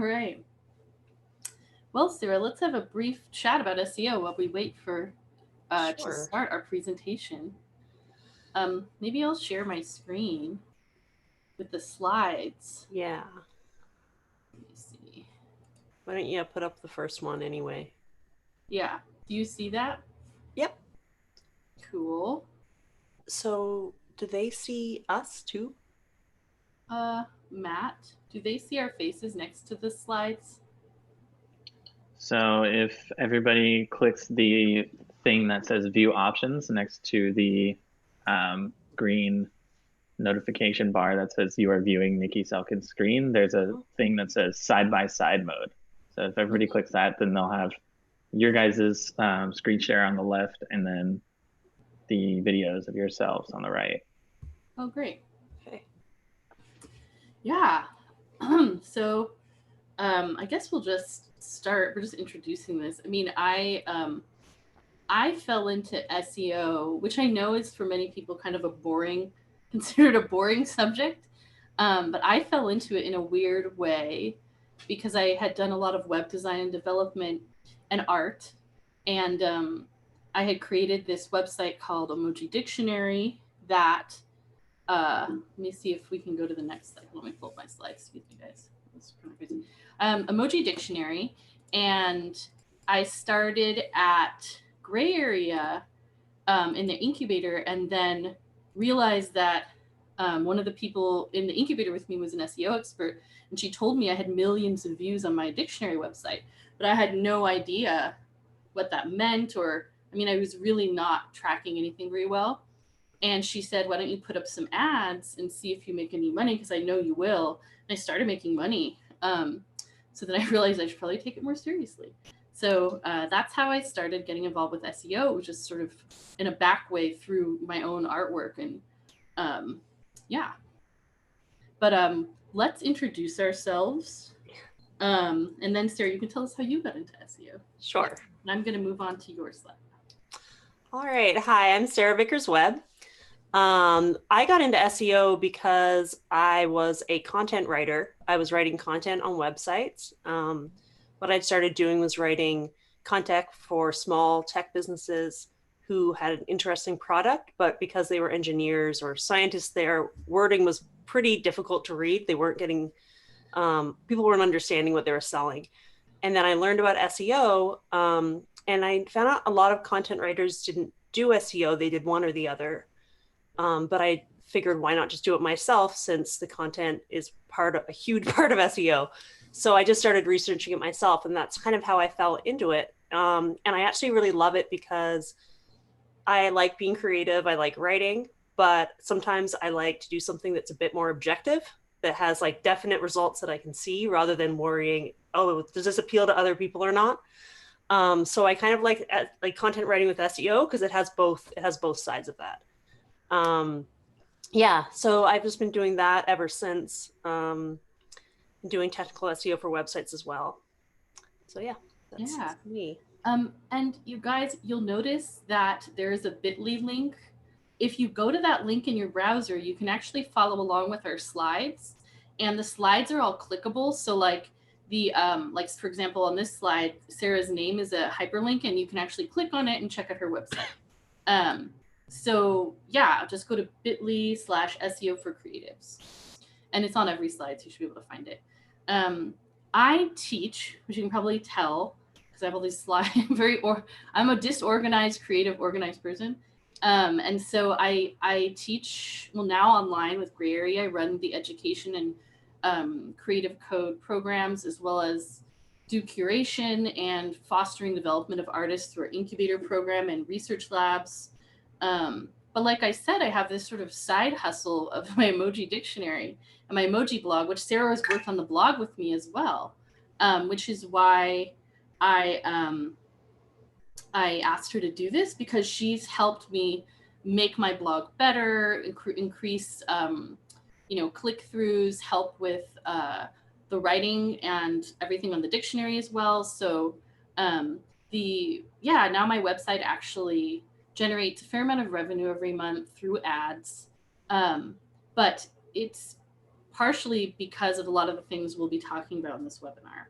All right. Well, Sarah, let's have a brief chat about SEO while we wait for to Sure. start our presentation. Maybe I'll share my screen with the slides. Yeah. Let me see. Why don't you put up the first one anyway? Yeah. Do you see that? Yep. Cool. So do they see us too? Matt, do they see our faces next to the slides? So if everybody clicks the thing that says view options next to the green notification bar that says you are viewing Niki Selken's screen, there's a thing that says side by side mode. So if everybody clicks that, then they'll have your guys's screen share on the left and then the videos of yourselves on the right. Oh, great. Okay. Yeah. So I guess we'll just start. We're just introducing this. I mean, I fell into SEO, which I know is for many people kind of considered a boring subject. But I fell into it in a weird way because I had done a lot of web design and development and art. And I had created this website called Emoji Dictionary that, let me see if we can go to the next slide. Let me pull up my slides. Excuse me, guys. That's kind of crazy. Emoji Dictionary. And I started at Gray Area in the incubator and then realized that one of the people in the incubator with me was an SEO expert, and she told me I had millions of views on my dictionary website, but I had no idea what that meant, or I mean, I was really not tracking anything very well. And she said, why don't you put up some ads and see if you make any money? Because I know you will. And I started making money. So then I realized I should probably take it more seriously. So that's how I started getting involved with SEO, which is sort of in a back way through my own artwork. And yeah. But let's introduce ourselves. And then, Sarah, you can tell us how you got into SEO. Sure. And I'm going to move on to your slide. All right. Hi, I'm Sarah Vickers-Webb. I got into SEO because I was a content writer. I was writing content on websites. What I'd started doing was writing content for small tech businesses who had an interesting product, but because they were engineers or scientists, their wording was pretty difficult to read. They weren't getting, people weren't understanding what they were selling. And then I learned about SEO, and I found out a lot of content writers didn't do SEO. They did one or the other. But I figured why not just do it myself, since the content is a huge part of SEO. So I just started researching it myself, and that's kind of how I fell into it. And I actually really love it because I like being creative. I like writing, but sometimes I like to do something that's a bit more objective, that has like definite results that I can see, rather than worrying, oh, does this appeal to other people or not? So I kind of like content writing with SEO because it has both sides of that. Yeah, so I've just been doing that ever since, doing technical SEO for websites as well. So yeah, that's me. And you guys, you'll notice that there's a bit.ly link. If you go to that link in your browser, you can actually follow along with our slides, and the slides are all clickable. So like like for example, on this slide, Sarah's name is a hyperlink, and you can actually click on it and check out her website. So yeah, just go to bit.ly/SEO for Creatives, and it's on every slide, so you should be able to find it. I teach, which you can probably tell because I have all these slides. I'm a disorganized, creative, organized person. And so I teach, well, now online with Gray Area. I run the education and creative code programs, as well as do curation and fostering development of artists through our incubator program and research labs. But like I said, I have this sort of side hustle of my emoji dictionary and my emoji blog, which Sarah has worked on the blog with me as well, which is why I asked her to do this, because she's helped me make my blog better, increase click-throughs, help with the writing and everything on the dictionary as well. So now my website actually generates a fair amount of revenue every month through ads, but it's partially because of a lot of the things we'll be talking about in this webinar.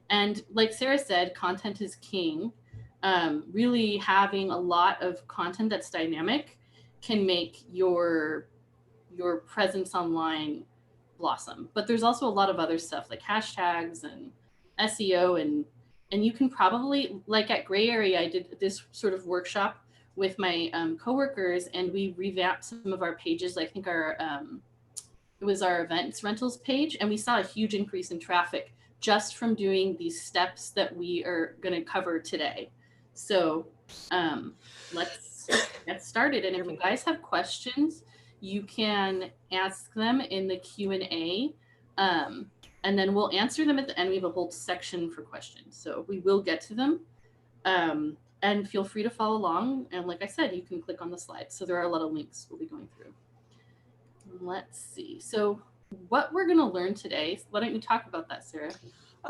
And like Sarah said, content is king. Really having a lot of content that's dynamic can make your presence online blossom. But there's also a lot of other stuff like hashtags and SEO, and you can probably, like at Gray Area, I did this sort of workshop with my coworkers, and we revamped some of our pages. I think it was our events rentals page, and we saw a huge increase in traffic just from doing these steps that we are going to cover today. So let's get started. And if you guys have questions, you can ask them in the Q&A, and then we'll answer them at the end. We have a whole section for questions, so we will get to them. And feel free to follow along. And like I said, you can click on the slides. So there are a lot of links we'll be going through. Let's see. So what we're going to learn today, why don't you talk about that, Sarah?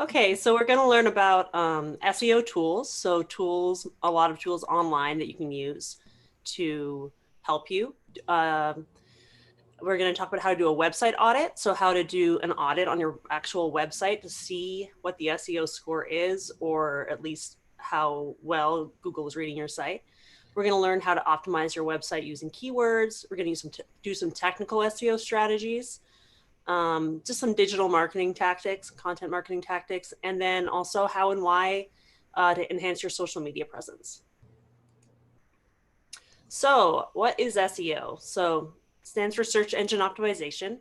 Okay, so we're going to learn about SEO tools. So tools, a lot of tools online that you can use to help you. We're going to talk about how to do a website audit. So how to do an audit on your actual website to see what the SEO score is, or at least how well Google is reading your site. We're going to learn how to optimize your website using keywords. We're going to do some technical SEO strategies, just some digital marketing tactics, content marketing tactics, and then also how and why to enhance your social media presence. So what is SEO? So it stands for search engine optimization,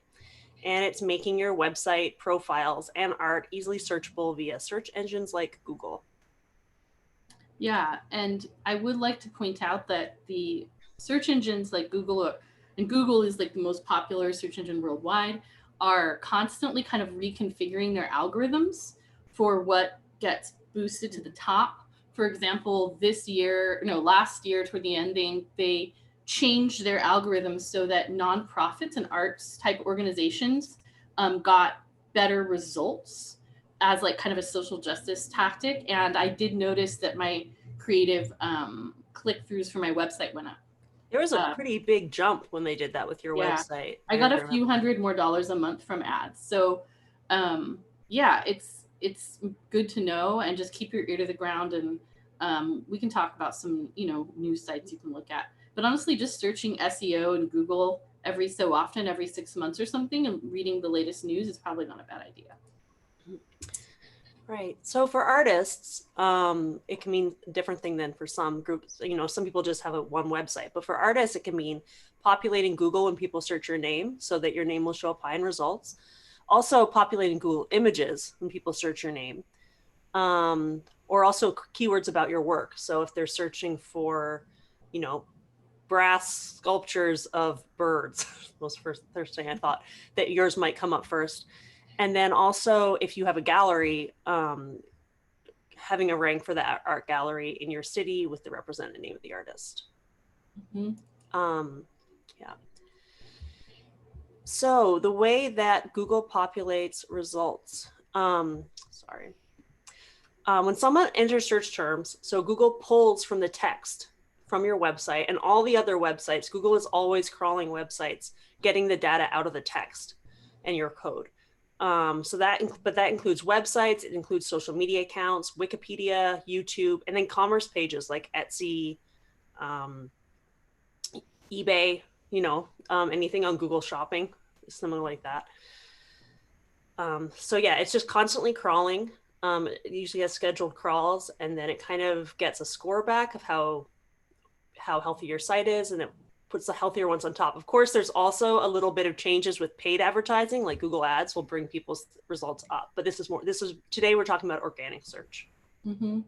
and it's making your website profiles and art easily searchable via search engines like Google. Yeah, and I would like to point out that the search engines like Google, and Google is like the most popular search engine worldwide, are constantly kind of reconfiguring their algorithms for what gets boosted to the top. For example, last year toward the end, they changed their algorithms so that nonprofits and arts type organizations got better results as like kind of a social justice tactic. And I did notice that my creative click-throughs for my website went up. There was a pretty big jump when they did that with your website. I got a few $100 more a month from ads. So yeah, it's good to know, and just keep your ear to the ground, and we can talk about some new sites you can look at. But honestly, just searching SEO in Google every so often, every 6 months or something, and reading the latest news is probably not a bad idea. Right. So for artists, it can mean a different thing than for some groups. Some people just have one website, but for artists, it can mean populating Google when people search your name so that your name will show up high in results. Also populating Google images when people search your name, or also keywords about your work. So if they're searching for, brass sculptures of birds, was the first thing I thought, that yours might come up first. And then also, if you have a gallery, having a rank for that art gallery in your city with the representative name of the artist. Mm-hmm. Yeah. So the way that Google populates results, when someone enters search terms, so Google pulls from the text from your website and all the other websites. Google is always crawling websites, getting the data out of the text and your code. But that includes websites, it includes social media accounts, Wikipedia, YouTube, and then commerce pages like Etsy, eBay, anything on Google Shopping, something like that. So yeah, it's just constantly crawling. It usually has scheduled crawls, and then it kind of gets a score back of how healthy your site is, and it puts the healthier ones on top. Of course, there's also a little bit of changes with paid advertising, like Google Ads will bring people's results up. But today we're talking about organic search. Mm-hmm.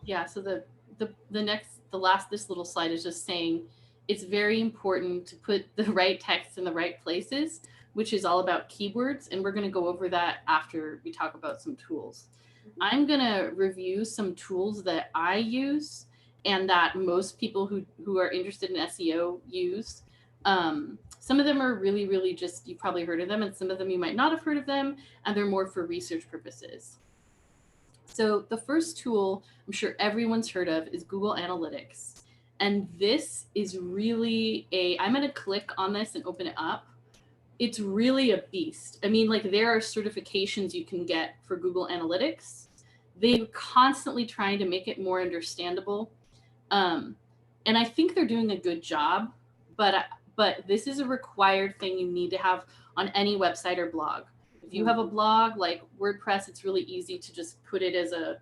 Yeah, so this little slide is just saying it's very important to put the right text in the right places, which is all about keywords. And we're going to go over that after we talk about some tools. I'm going to review some tools that I use and that most people who are interested in SEO use. Some of them are really, really just, you've probably heard of them, and some of them you might not have heard of them, and they're more for research purposes. So the first tool I'm sure everyone's heard of is Google Analytics. And this is really I'm going to click on this and open it up. It's really a beast. I mean, like, there are certifications you can get for Google Analytics. They're constantly trying to make it more understandable. And I think they're doing a good job, but this is a required thing you need to have on any website or blog. If you have a blog like WordPress, it's really easy to just put it as a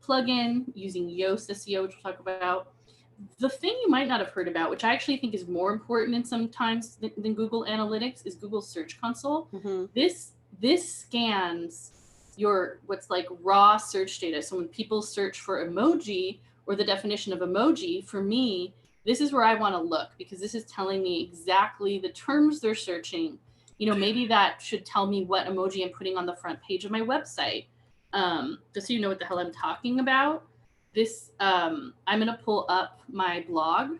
plugin using Yoast SEO, which we'll talk about. The thing you might not have heard about, which I actually think is more important in sometimes than Google Analytics, is Google Search Console. This scans your what's like raw search data. So when people search for emoji or the definition of emoji, for me, this is where I want to look, because this is telling me exactly the terms they're searching. You know, maybe that should tell me what emoji I'm putting on the front page of my website. Just so you know what the hell I'm talking about. This, I'm going to pull up my blog,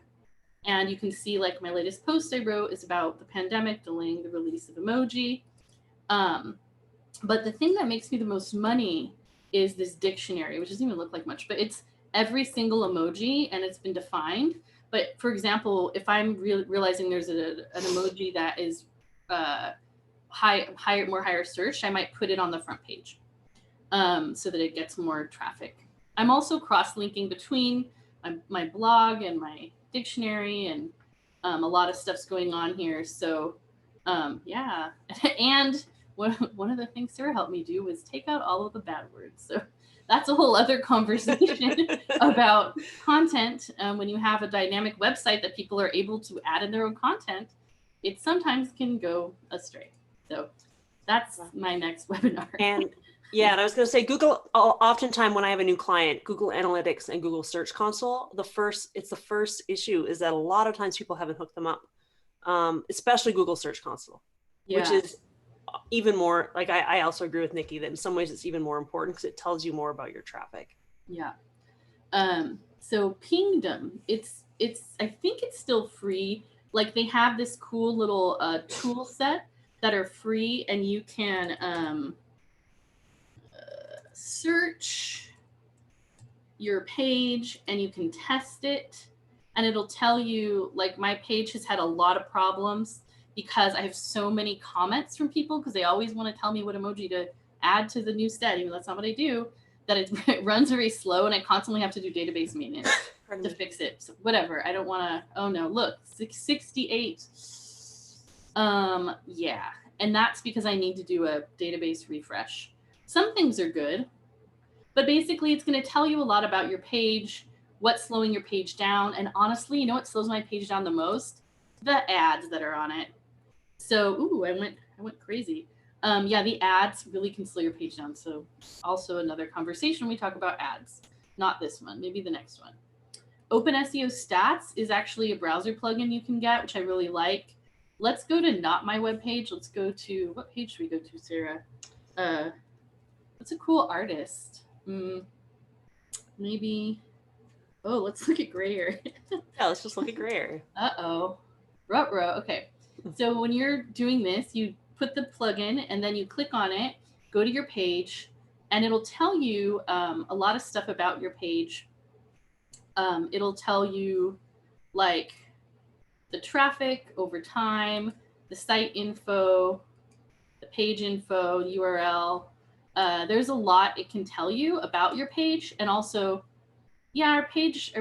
and you can see, like, my latest post I wrote is about the pandemic delaying the release of emoji. But the thing that makes me the most money is this dictionary, which doesn't even look like much, but it's every single emoji and it's been defined. But for example, if I'm realizing there's an emoji that is higher search, I might put it on the front page so that it gets more traffic. I'm also cross-linking between my blog and my dictionary, and a lot of stuff's going on here. So yeah, and one of the things Sarah helped me do was take out all of the bad words. So that's a whole other conversation about content. When you have a dynamic website that people are able to add in their own content, it sometimes can go astray. So that's my next webinar. And yeah, and I was going to say, Google, oftentimes when I have a new client, Google Analytics and Google Search Console, the first issue is that a lot of times people haven't hooked them up, especially Google Search Console, which is even more, like, I also agree with Niki that in some ways it's even more important because it tells you more about your traffic. Yeah. So Pingdom, it's I think it's still free. Like, they have this cool little tool set that are free, and you can search your page and you can test it, and it'll tell you, like, my page has had a lot of problems because I have so many comments from people because they always want to tell me what emoji to add to the new set, even though that's not what I do, that it runs very slow and I constantly have to do database maintenance to fix it. So whatever, I don't want to, oh no, look, 68. Yeah, and that's because I need to do a database refresh. Some things are good, but basically it's going to tell you a lot about your page, what's slowing your page down. And honestly, you know what slows my page down the most? The ads that are on it. So, ooh, I went crazy. Yeah, the ads really can slow your page down. So also another conversation when we talk about ads. Not this one, maybe the next one. Open SEO Stats is actually a browser plugin you can get, which I really like. Let's go to not my webpage. Let's go to, what page should we go to, Sarah? What's a cool artist? Maybe, oh, let's look at Grayer. Yeah, let's just look at Grayer. Uh-oh. Ruh-roh. Okay. So when you're doing this, you put the plugin and then you click on it, go to your page, and it'll tell you a lot of stuff about your page. It'll tell you, like, the traffic over time, the site info, the page info, URL. There's a lot it can tell you about your page. And also, yeah, our page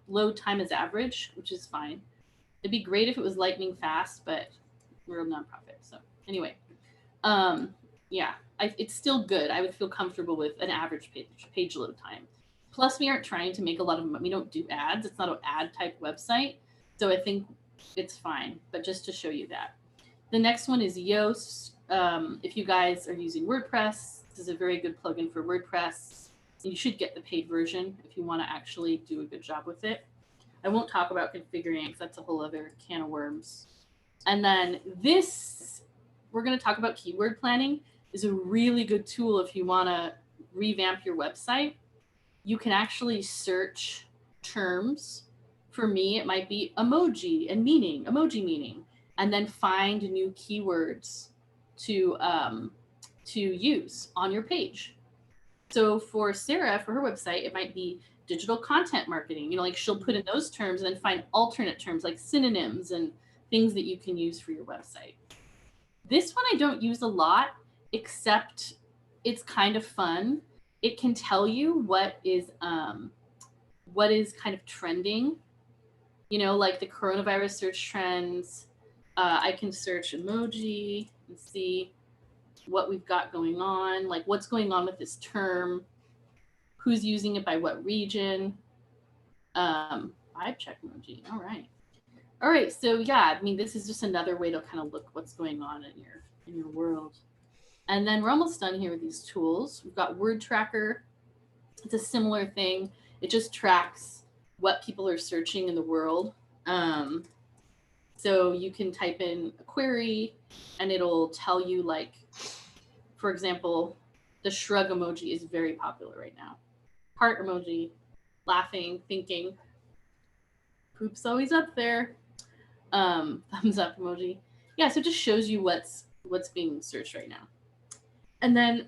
load time is average, which is fine. It'd be great if it was lightning fast, but we're a nonprofit. So anyway, yeah, it's still good. I would feel comfortable with an average page load time. Plus, we aren't trying to make a lot of money. We don't do ads. It's not an ad type website. So I think it's fine, but just to show you that. The next one is Yoast. If you guys are using WordPress, this is a very good plugin for WordPress. You should get the paid version if you want to actually do a good job with it. I won't talk about configuring it because that's a whole other can of worms. And then this, we're going to talk about keyword planning, is a really good tool if you want to revamp your website. You can actually search terms. For me, it might be emoji meaning, and then find new keywords to use on your page. So for Sarah, for her website, it might be digital content marketing, like she'll put in those terms and then find alternate terms like synonyms and things that you can use for your website. This one I don't use a lot, except it's kind of fun. It can tell you what is kind of trending, like the coronavirus search trends. I can search emoji and see what we've got going on, like what's going on with this term, who's using it by what region. Vibe check emoji. All right. So yeah, I mean, this is just another way to kind of look what's going on in your world. And then we're almost done here with these tools. We've got Word Tracker. It's a similar thing. It just tracks what people are searching in the world. So you can type in a query and it'll tell you, like, for example, the shrug emoji is very popular right now. Heart emoji, laughing, thinking. Poop's always up there. Thumbs up emoji. Yeah, so it just shows you what's being searched right now. And then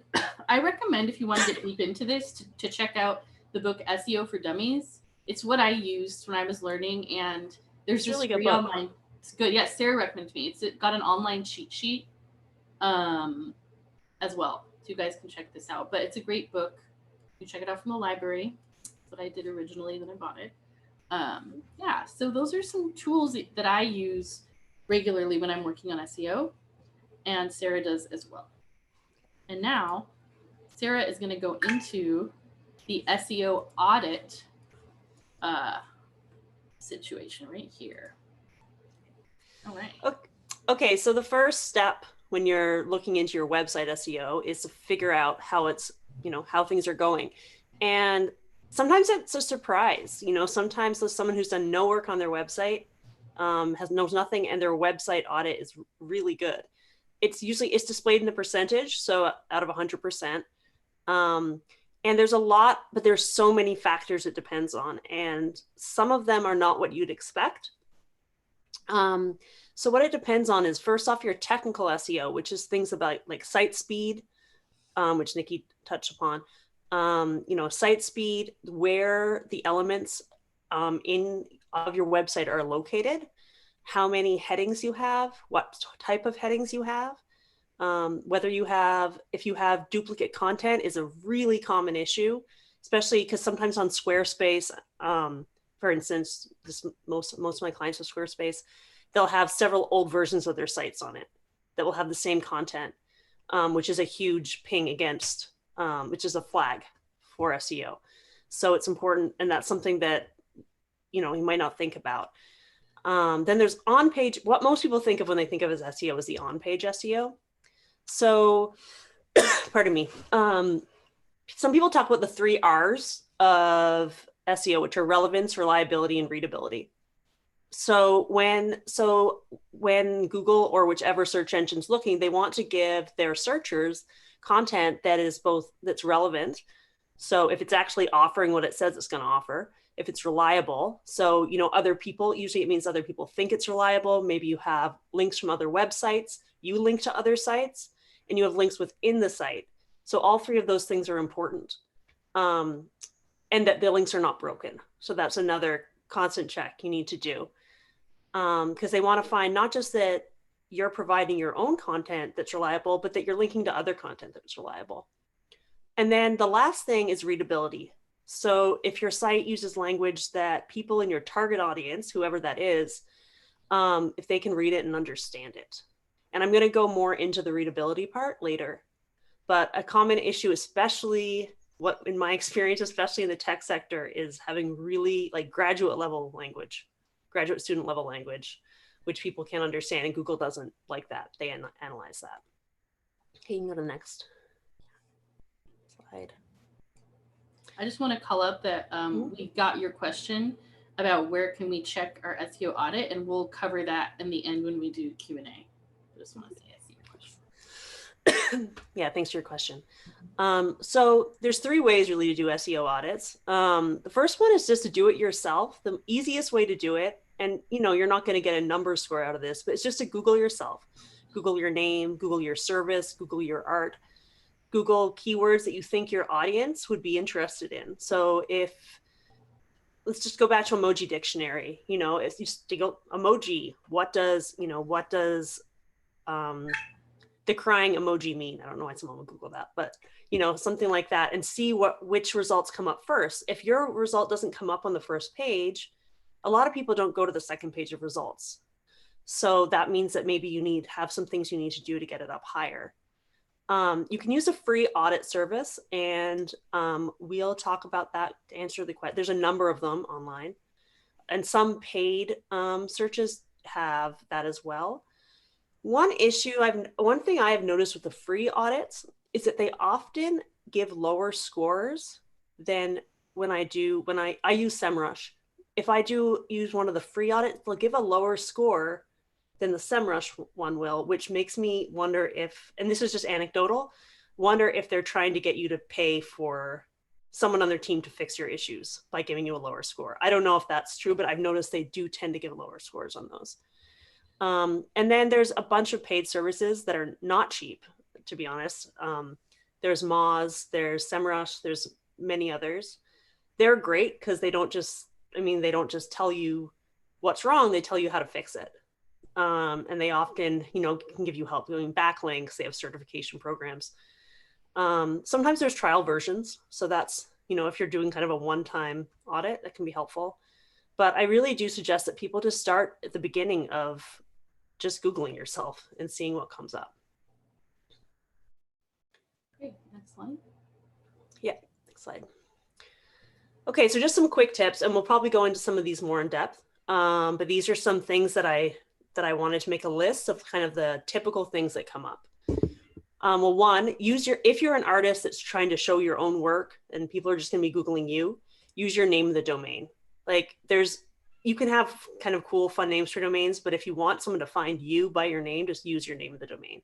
I recommend, if you want to get deep into this, to check out the book SEO for Dummies. It's what I used when I was learning, and there's just really free good book. online. It's good. Yeah, Sarah recommended to me. It's got an online cheat sheet as well. So you guys can check this out. But it's a great book. You check it out from the library. That's what I did originally, then I bought it. Yeah, so those are some tools that I use regularly when I'm working on SEO, and Sarah does as well. And now Sarah is going to go into the SEO audit situation right here. All right. Okay, so the first step when you're looking into your website SEO is to figure out how it's, how things are going. And sometimes it's a surprise. Sometimes there's someone who's done no work on their website, knows nothing, and their website audit is really good. It's displayed in the percentage, so out of 100%. And there's a lot, but there's so many factors it depends on, and some of them are not what you'd expect. So what it depends on is, first off, your technical SEO, which is things about like site speed, which Niki touched upon. Site speed, where the elements of your website are located, how many headings you have, what type of headings you have, if you have duplicate content is a really common issue, especially because sometimes on Squarespace, for instance, most of my clients with Squarespace, they'll have several old versions of their sites on it that will have the same content, which is a huge ping against, which is a flag for SEO. So it's important, and that's something that you might not think about. Then there's on-page. What most people think of when they think of as SEO is the on-page SEO. So, pardon me. Some people talk about the 3 R's of SEO, which are relevance, reliability, and readability. So when Google or whichever search engine's looking, they want to give their searchers content that's relevant. So if it's actually offering what it says it's going to offer, if it's reliable. So, other people, usually it means other people think it's reliable. Maybe you have links from other websites, you link to other sites, and you have links within the site. So all 3 of those things are important. And that the links are not broken. So that's another constant check you need to do. Because they want to find not just that you're providing your own content that's reliable, but that you're linking to other content that's reliable. And then the last thing is readability. So if your site uses language that people in your target audience, whoever that is, if they can read it and understand it. And I'm going to go more into the readability part later. But a common issue, especially in my experience, especially in the tech sector, is having really like graduate student level language, which people can't understand, and Google doesn't like that. They analyze that. Okay, you can go to the next slide. I just want to call up that we got your question about where can we check our SEO audit, and we'll cover that in the end when we do Q&A. I just want to say I see your question. Yeah, thanks for your question. So there's 3 ways really to do SEO audits. The first one is just to do it yourself. The easiest way to do it, and you're not going to get a number score out of this, but it's just to Google yourself. Google your name, Google your service, Google your art, Google keywords that you think your audience would be interested in. So if let's just go back to emoji dictionary. You know, it's just to go emoji. What does the crying emoji mean? I don't know why someone would Google that, but something like that, and see which results come up first. If your result doesn't come up on the first page, a lot of people don't go to the second page of results. So that means that maybe you have some things you need to do to get it up higher. You can use a free audit service, and we'll talk about that to answer the question. There's a number of them online, and some paid searches have that as well. One thing I have noticed with the free audits is that they often give lower scores than when I use SEMrush. If I do use one of the free audits, they'll give a lower score than the SEMrush one will, which makes me wonder if, and this is just anecdotal, wonder if they're trying to get you to pay for someone on their team to fix your issues by giving you a lower score. I don't know if that's true, but I've noticed they do tend to give lower scores on those. And then there's a bunch of paid services that are not cheap, to be honest. There's Moz, there's SEMrush, there's many others. They're great because they don't just tell you what's wrong, they tell you how to fix it. And they often, can give you help doing backlinks. They have certification programs. Sometimes there's trial versions. So that's, if you're doing kind of a one-time audit, that can be helpful. But I really do suggest that people just start at the beginning of just Googling yourself and seeing what comes up. Great, next slide. Yeah, next slide. Okay, so just some quick tips, and we'll probably go into some of these more in depth. But these are some things that I wanted to make a list of kind of the typical things that come up. Well, one, if you're an artist that's trying to show your own work and people are just going to be Googling you, use your name of the domain. Like you can have kind of cool, fun names for domains, but if you want someone to find you by your name, just use your name of the domain.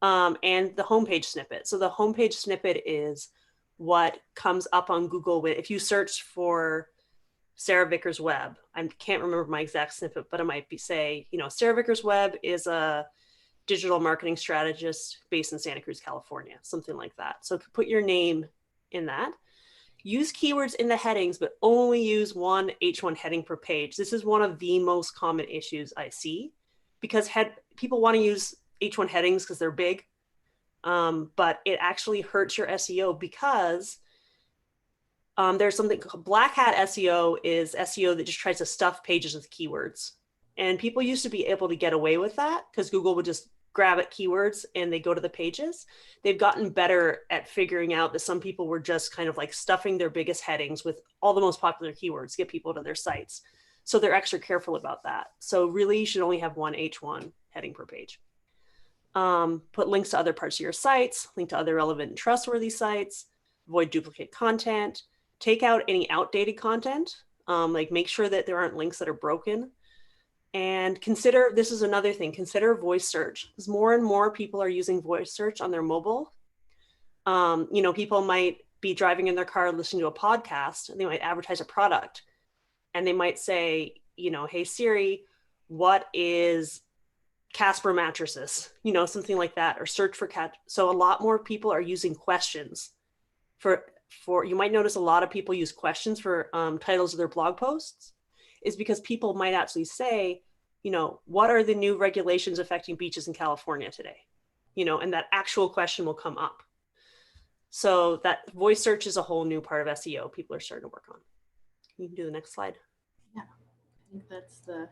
And the homepage snippet. So the homepage snippet is what comes up on Google if you search for Sarah Vickers-Webb. I can't remember my exact snippet, but it might be Sarah Vickers-Webb is a digital marketing strategist based in Santa Cruz, California, something like that. So put your name in that. Use keywords in the headings, but only use one H1 heading per page. This is one of the most common issues I see because people want to use H1 headings because they're big, but it actually hurts your SEO because there's something called black hat SEO is SEO that just tries to stuff pages with keywords. And people used to be able to get away with that because Google would just grab at keywords and they go to the pages. They've gotten better at figuring out that some people were just kind of like stuffing their biggest headings with all the most popular keywords to get people to their sites. So they're extra careful about that. So really you should only have one H1 heading per page. Put links to other parts of your sites, link to other relevant and trustworthy sites, avoid duplicate content, take out any outdated content, like make sure that there aren't links that are broken. And this is another thing, consider voice search, because more and more people are using voice search on their mobile. People might be driving in their car, listening to a podcast, and they might advertise a product. And they might say, hey Siri, what is Casper mattresses? Something like that, or search for cat. So a lot more people are using questions for you might notice a lot of people use questions for titles of their blog posts is because people might actually say, what are the new regulations affecting beaches in California today? And that actual question will come up. So that voice search is a whole new part of SEO people are starting to work on. You can do the next slide. Yeah, I think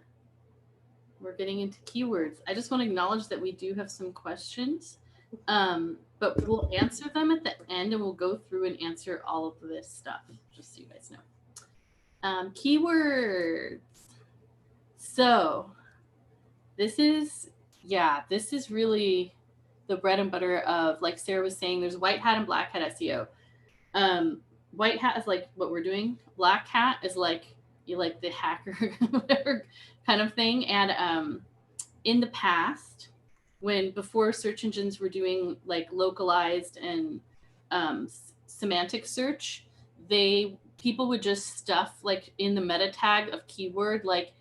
we're getting into keywords. I just want to acknowledge that we do have some questions, but we'll answer them at the end and we'll go through and answer all of this stuff, just so you guys know. Keywords. So this is really the bread and butter of, like Sarah was saying, there's white hat and black hat SEO. White hat is like what we're doing. Black hat is like the hacker whatever kind of thing. And in the past, before search engines were doing like localized and semantic search, people would just stuff like in the meta tag of keyword, like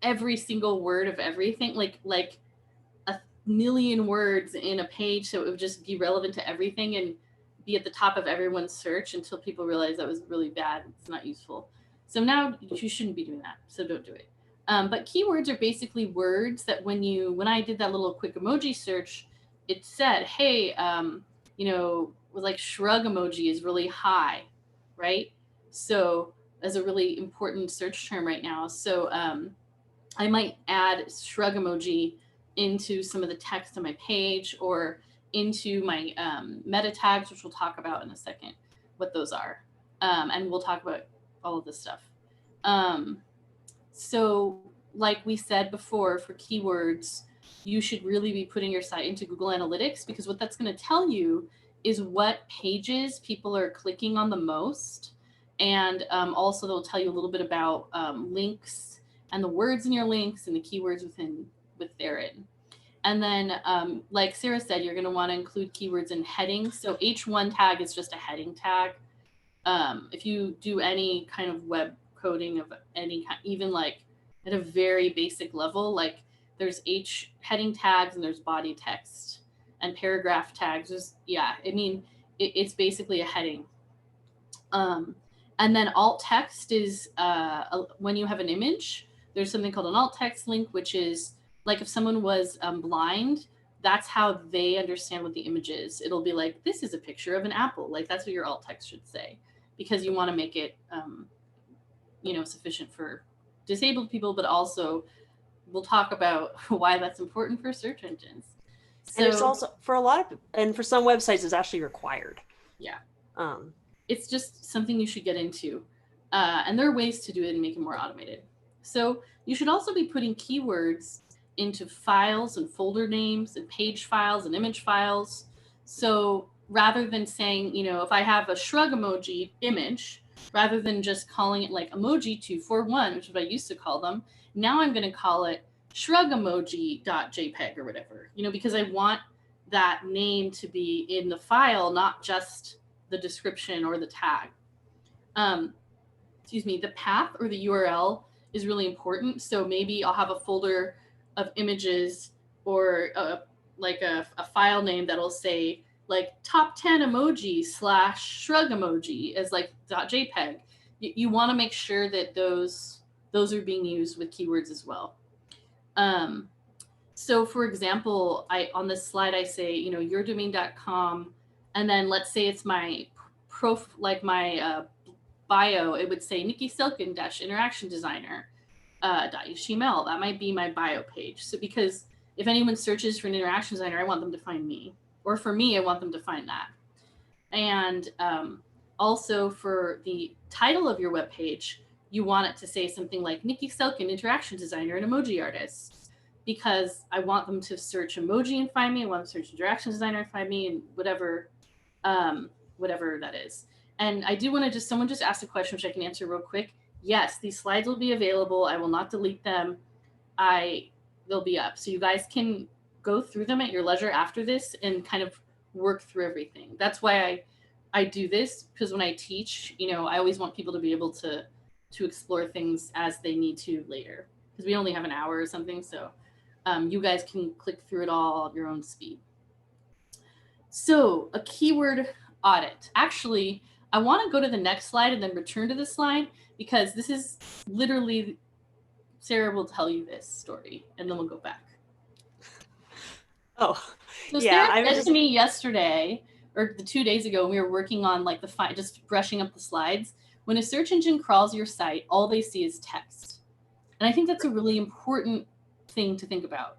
every single word of everything, like 1,000,000 words in a page. So it would just be relevant to everything and be at the top of everyone's search until people realized that was really bad. It's not useful. So now you shouldn't be doing that. So don't do it. But keywords are basically words that when I did that little quick emoji search, it said, hey, like shrug emoji is really high, right? So as a really important search term right now. So I might add shrug emoji into some of the text on my page or into my meta tags, which we'll talk about in a second, what those are. And we'll talk about all of this stuff. So like we said before, for keywords, you should really be putting your site into Google Analytics, because what that's going to tell you is what pages people are clicking on the most. And also they'll tell you a little bit about links and the words in your links and the keywords with therein. And then, like Sarah said, you're going to want to include keywords in headings. So H1 tag is just a heading tag. If you do any kind of web coding of any kind, even like at a very basic level, like there's heading tags and there's body text and paragraph tags. It's basically a heading. And then alt text is when you have an image, there's something called an alt text link, which is like if someone was blind, that's how they understand what the image is. It'll be like, this is a picture of an apple. Like that's what your alt text should say, because you want to make it, sufficient for disabled people, but also we'll talk about why that's important for search engines. So, and it's also for some websites, it's actually required. Yeah. It's just something you should get into. And there are ways to do it and make it more automated. So you should also be putting keywords into files and folder names and page files and image files. So rather than saying, if I have a shrug emoji image, rather than just calling it like emoji 241, which is what I used to call them, now I'm going to call it shrugemoji.jpg or whatever, because I want that name to be in the file, not just the description or the tag. The path or the URL is really important. So maybe I'll have a folder of images or a file name that'll say like top 10 emoji / shrug emoji as like .jpg. You want to make sure that those are being used with keywords as well. So for example, on this slide, I say, yourdomain.com, and then let's say it's my bio, it would say Niki Selken -interaction designer .html. That might be my bio page. So because if anyone searches for an interaction designer, I want them to find me, or for me, I want them to find that. And also for the title of your webpage, you want it to say something like Niki Selken, interaction designer and emoji artist, because I want them to search emoji and find me. I want them to search interaction designer and find me, and whatever that is. And I do want to someone just asked a question, which I can answer real quick. Yes, these slides will be available. I will not delete them. They'll be up. So you guys can go through them at your leisure after this and kind of work through everything. That's why I do this, because when I teach, I always want people to be able to explore things as they need to later, because we only have an hour or something. So you guys can click through it all at your own speed. So a keyword audit. Actually, I want to go to the next slide and then return to this slide, because this is literally, Sarah will tell you this story and then we'll go back. Oh, so yeah. Sarah said to me yesterday, or 2 days ago, when we were working on like just brushing up the slides, when a search engine crawls your site, all they see is text. And I think that's a really important thing to think about.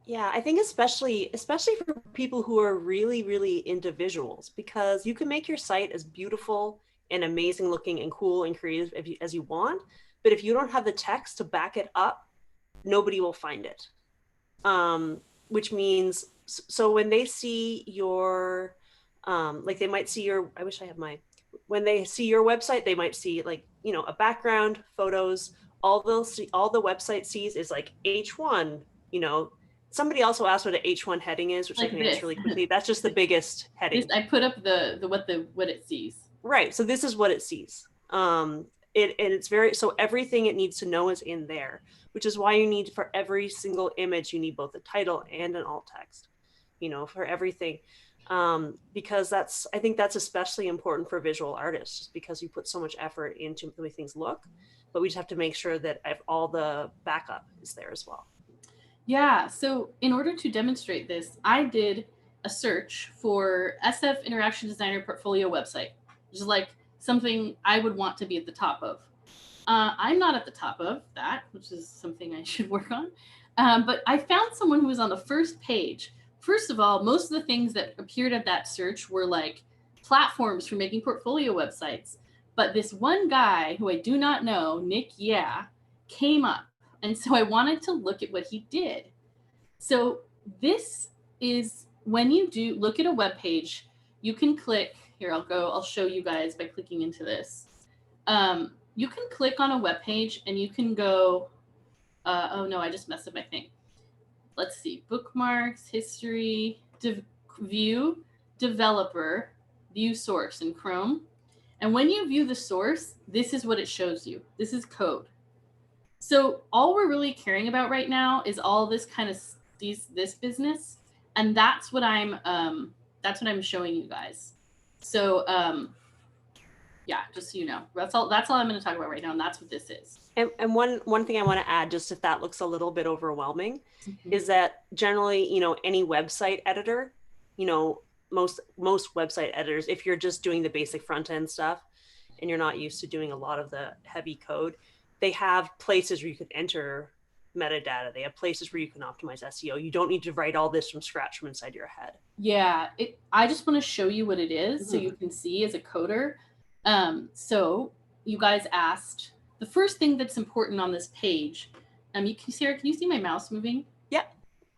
Yeah, I think especially for people who are really, really into visuals, because you can make your site as beautiful and amazing looking and cool and creative as you want, but if you don't have the text to back it up, nobody will find it. Which means, so when they see your, they might see your, when they see your website, they might see like, a background, photos, all the website sees is like H1, Somebody also asked what an H1 heading is, which like I can answer really quickly. That's just the biggest heading. I put up what it sees. Right. So this is what it sees. It's so everything it needs to know is in there, which is why you need, for every single image, you need both a title and an alt text. for everything. Because I think that's especially important for visual artists, just because you put so much effort into the way things look, but we just have to make sure that all the backup is there as well. Yeah, so in order to demonstrate this, I did a search for SF Interaction Designer Portfolio website, which is like something I would want to be at the top of. I'm not at the top of that, which is something I should work on. But I found someone who was on the first page. First of all, most of the things that appeared at that search were like platforms for making portfolio websites. But this one guy who I do not know, Niki, came up. And so I wanted to look at what he did. So this is when you do look at a web page, you can click here. I'll show you guys by clicking into this. You can click on a web page and you can go, oh no, I just messed up my thing. Let's see, bookmarks, history, view, developer, view source in Chrome. And when you view the source, this is what it shows you. This is code. So all we're really caring about right now is all this kind of this business, and that's what I'm showing you guys. So yeah, just so you know, that's all I'm going to talk about right now, and that's what this is. And one thing I want to add, just if that looks a little bit overwhelming, is that generally, any website editor, most website editors, if you're just doing the basic front end stuff and you're not used to doing a lot of the heavy code, they have places where you can enter metadata. They have places where you can optimize SEO. You don't need to write all this from scratch from inside your head. Yeah, I just want to show you what it is so you can see as a coder. So you guys asked, the first thing that's important on this page, Sarah, can you see my mouse moving? Yeah.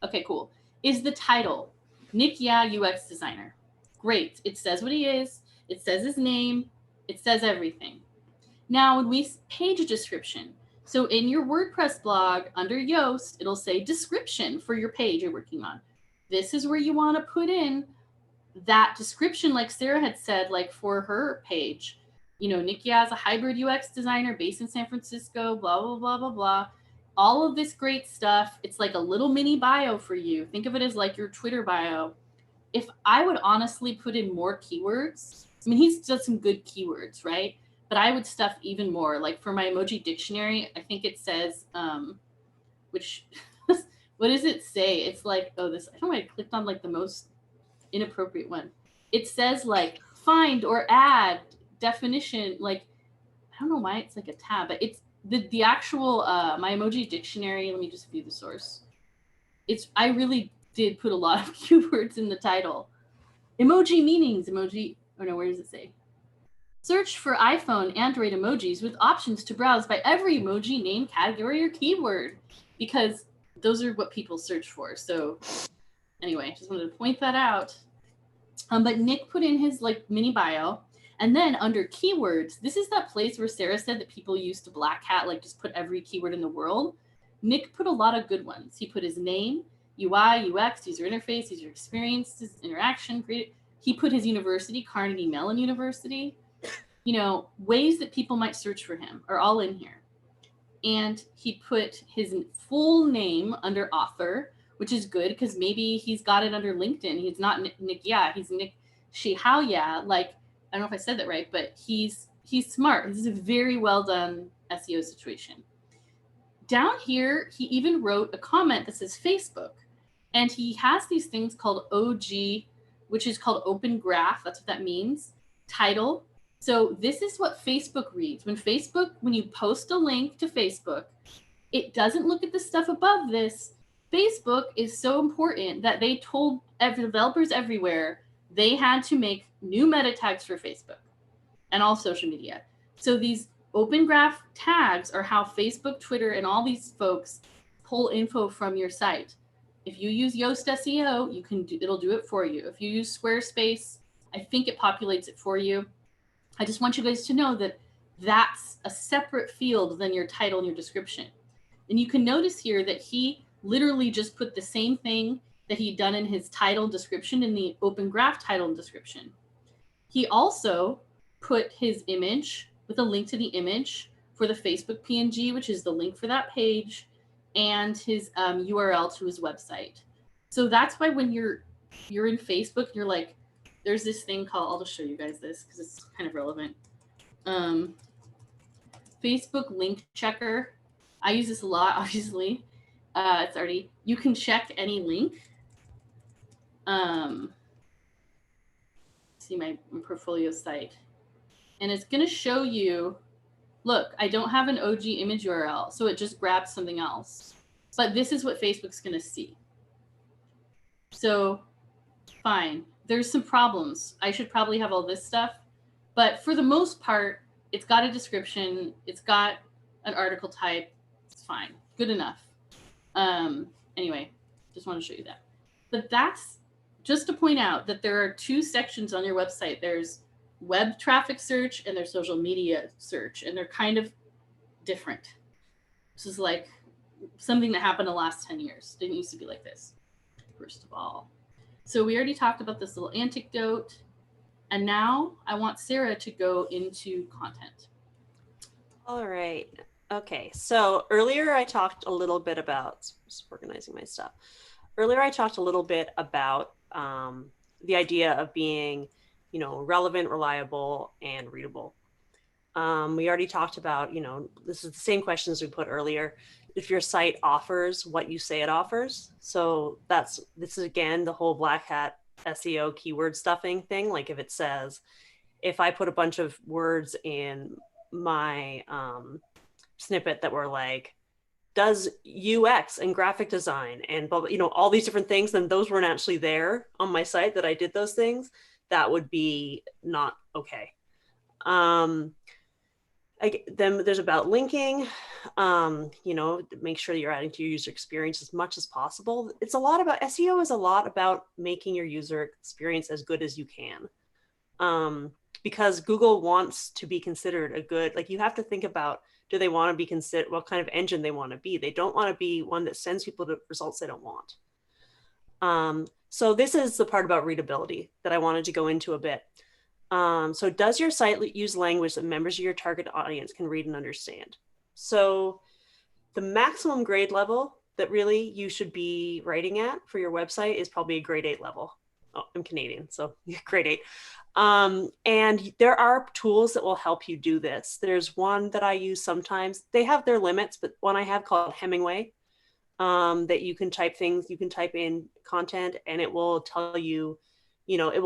Okay, cool. Is the title, Niki UX designer. Great. It says what he is. It says his name. It says everything. Now, when we page description, so in your WordPress blog under Yoast, it'll say description for your page you're working on. This is where you want to put in that description, like Sarah had said, like for her page. Niki is a hybrid UX designer based in San Francisco, blah, blah, blah, blah, blah. All of this great stuff. It's like a little mini bio for you. Think of it as like your Twitter bio. If I would honestly put in more keywords, he's done some good keywords, right? But I would stuff even more. Like for my emoji dictionary, I think it says, which, what does it say? It's like, I don't know why I clicked on like the most inappropriate one. It says like find or add definition. Like, I don't know why it's like a tab, but it's the actual, my emoji dictionary. Let me just view the source. I really did put a lot of keywords in the title. Emoji meanings, where does it say? Search for iPhone, Android emojis with options to browse by every emoji, name, category, or keyword, because those are what people search for. So anyway, just wanted to point that out. But Nick put in his like mini bio, and then under keywords, this is that place where Sarah said that people used to black hat, like just put every keyword in the world. Nick put a lot of good ones. He put his name, UI, UX, user interface, user experience, interaction. He put his university, Carnegie Mellon University. Ways that people might search for him are all in here. And he put his full name under author, which is good because maybe he's got it under LinkedIn. He's not Nick, he's Nick Shihao. Like, I don't know if I said that right, but he's smart. This is a very well done SEO situation. Down here, he even wrote a comment that says Facebook. And he has these things called OG, which is called Open Graph. That's what that means. Title. So this is what Facebook reads. When you post a link to Facebook, it doesn't look at the stuff above this. Facebook is so important that they told developers everywhere they had to make new meta tags for Facebook and all social media. So these open graph tags are how Facebook, Twitter, and all these folks pull info from your site. If you use Yoast SEO, it'll do it for you. If you use Squarespace, I think it populates it for you. I just want you guys to know that that's a separate field than your title and your description. And you can notice here that he literally just put the same thing that he'd done in his title description in the open graph title and description. He also put his image with a link to the image for the Facebook PNG, which is the link for that page, and his URL to his website. So that's why when you're you're in Facebook and you're like, there's this thing called, I'll just show you guys this because it's kind of relevant. Facebook link checker. I use this a lot, obviously. It's already, you can check any link. See my portfolio site. And it's going to show you, look, I don't have an OG image URL, so it just grabs something else. But this is what Facebook's going to see. So fine. There's some problems. I should probably have all this stuff. But for the most part, it's got a description. It's got an article type. It's fine. Good enough. Anyway, just want to show you that. But that's just to point out that there are two sections on your website. There's web traffic search and there's social media search, and they're kind of different. This is like something that happened the last 10 years. Didn't used to be like this, first of all. So we already talked about this little anecdote. And now I want Sarah to go into content. All right. Okay. So earlier I talked a little bit about, just organizing my stuff. Earlier I talked a little bit about the idea of being, relevant, reliable, and readable. We already talked about, this is the same questions we put earlier. If your site offers what you say it offers. So this is again, the whole black hat SEO keyword stuffing thing. Like if it says, if I put a bunch of words in my snippet that were like, does UX and graphic design and blah, blah, all these different things, then those weren't actually there on my site that I did those things, that would be not okay. Then there's about linking, make sure you're adding to your user experience as much as possible. It's a lot about, SEO is a lot about making your user experience as good as you can. Because Google wants to be considered a good, you have to think about, do they want to be considered, what kind of engine they want to be? They don't want to be one that sends people to results they don't want. So this is the part about readability that I wanted to go into a bit. So does your site use language that members of your target audience can read and understand? So the maximum grade level that really you should be writing at for your website is probably a grade 8 level. Oh, I'm Canadian, so grade 8. And there are tools that will help you do this. There's one that I use sometimes. They have their limits, but one I have called Hemingway, that you can type in content and it will tell you, it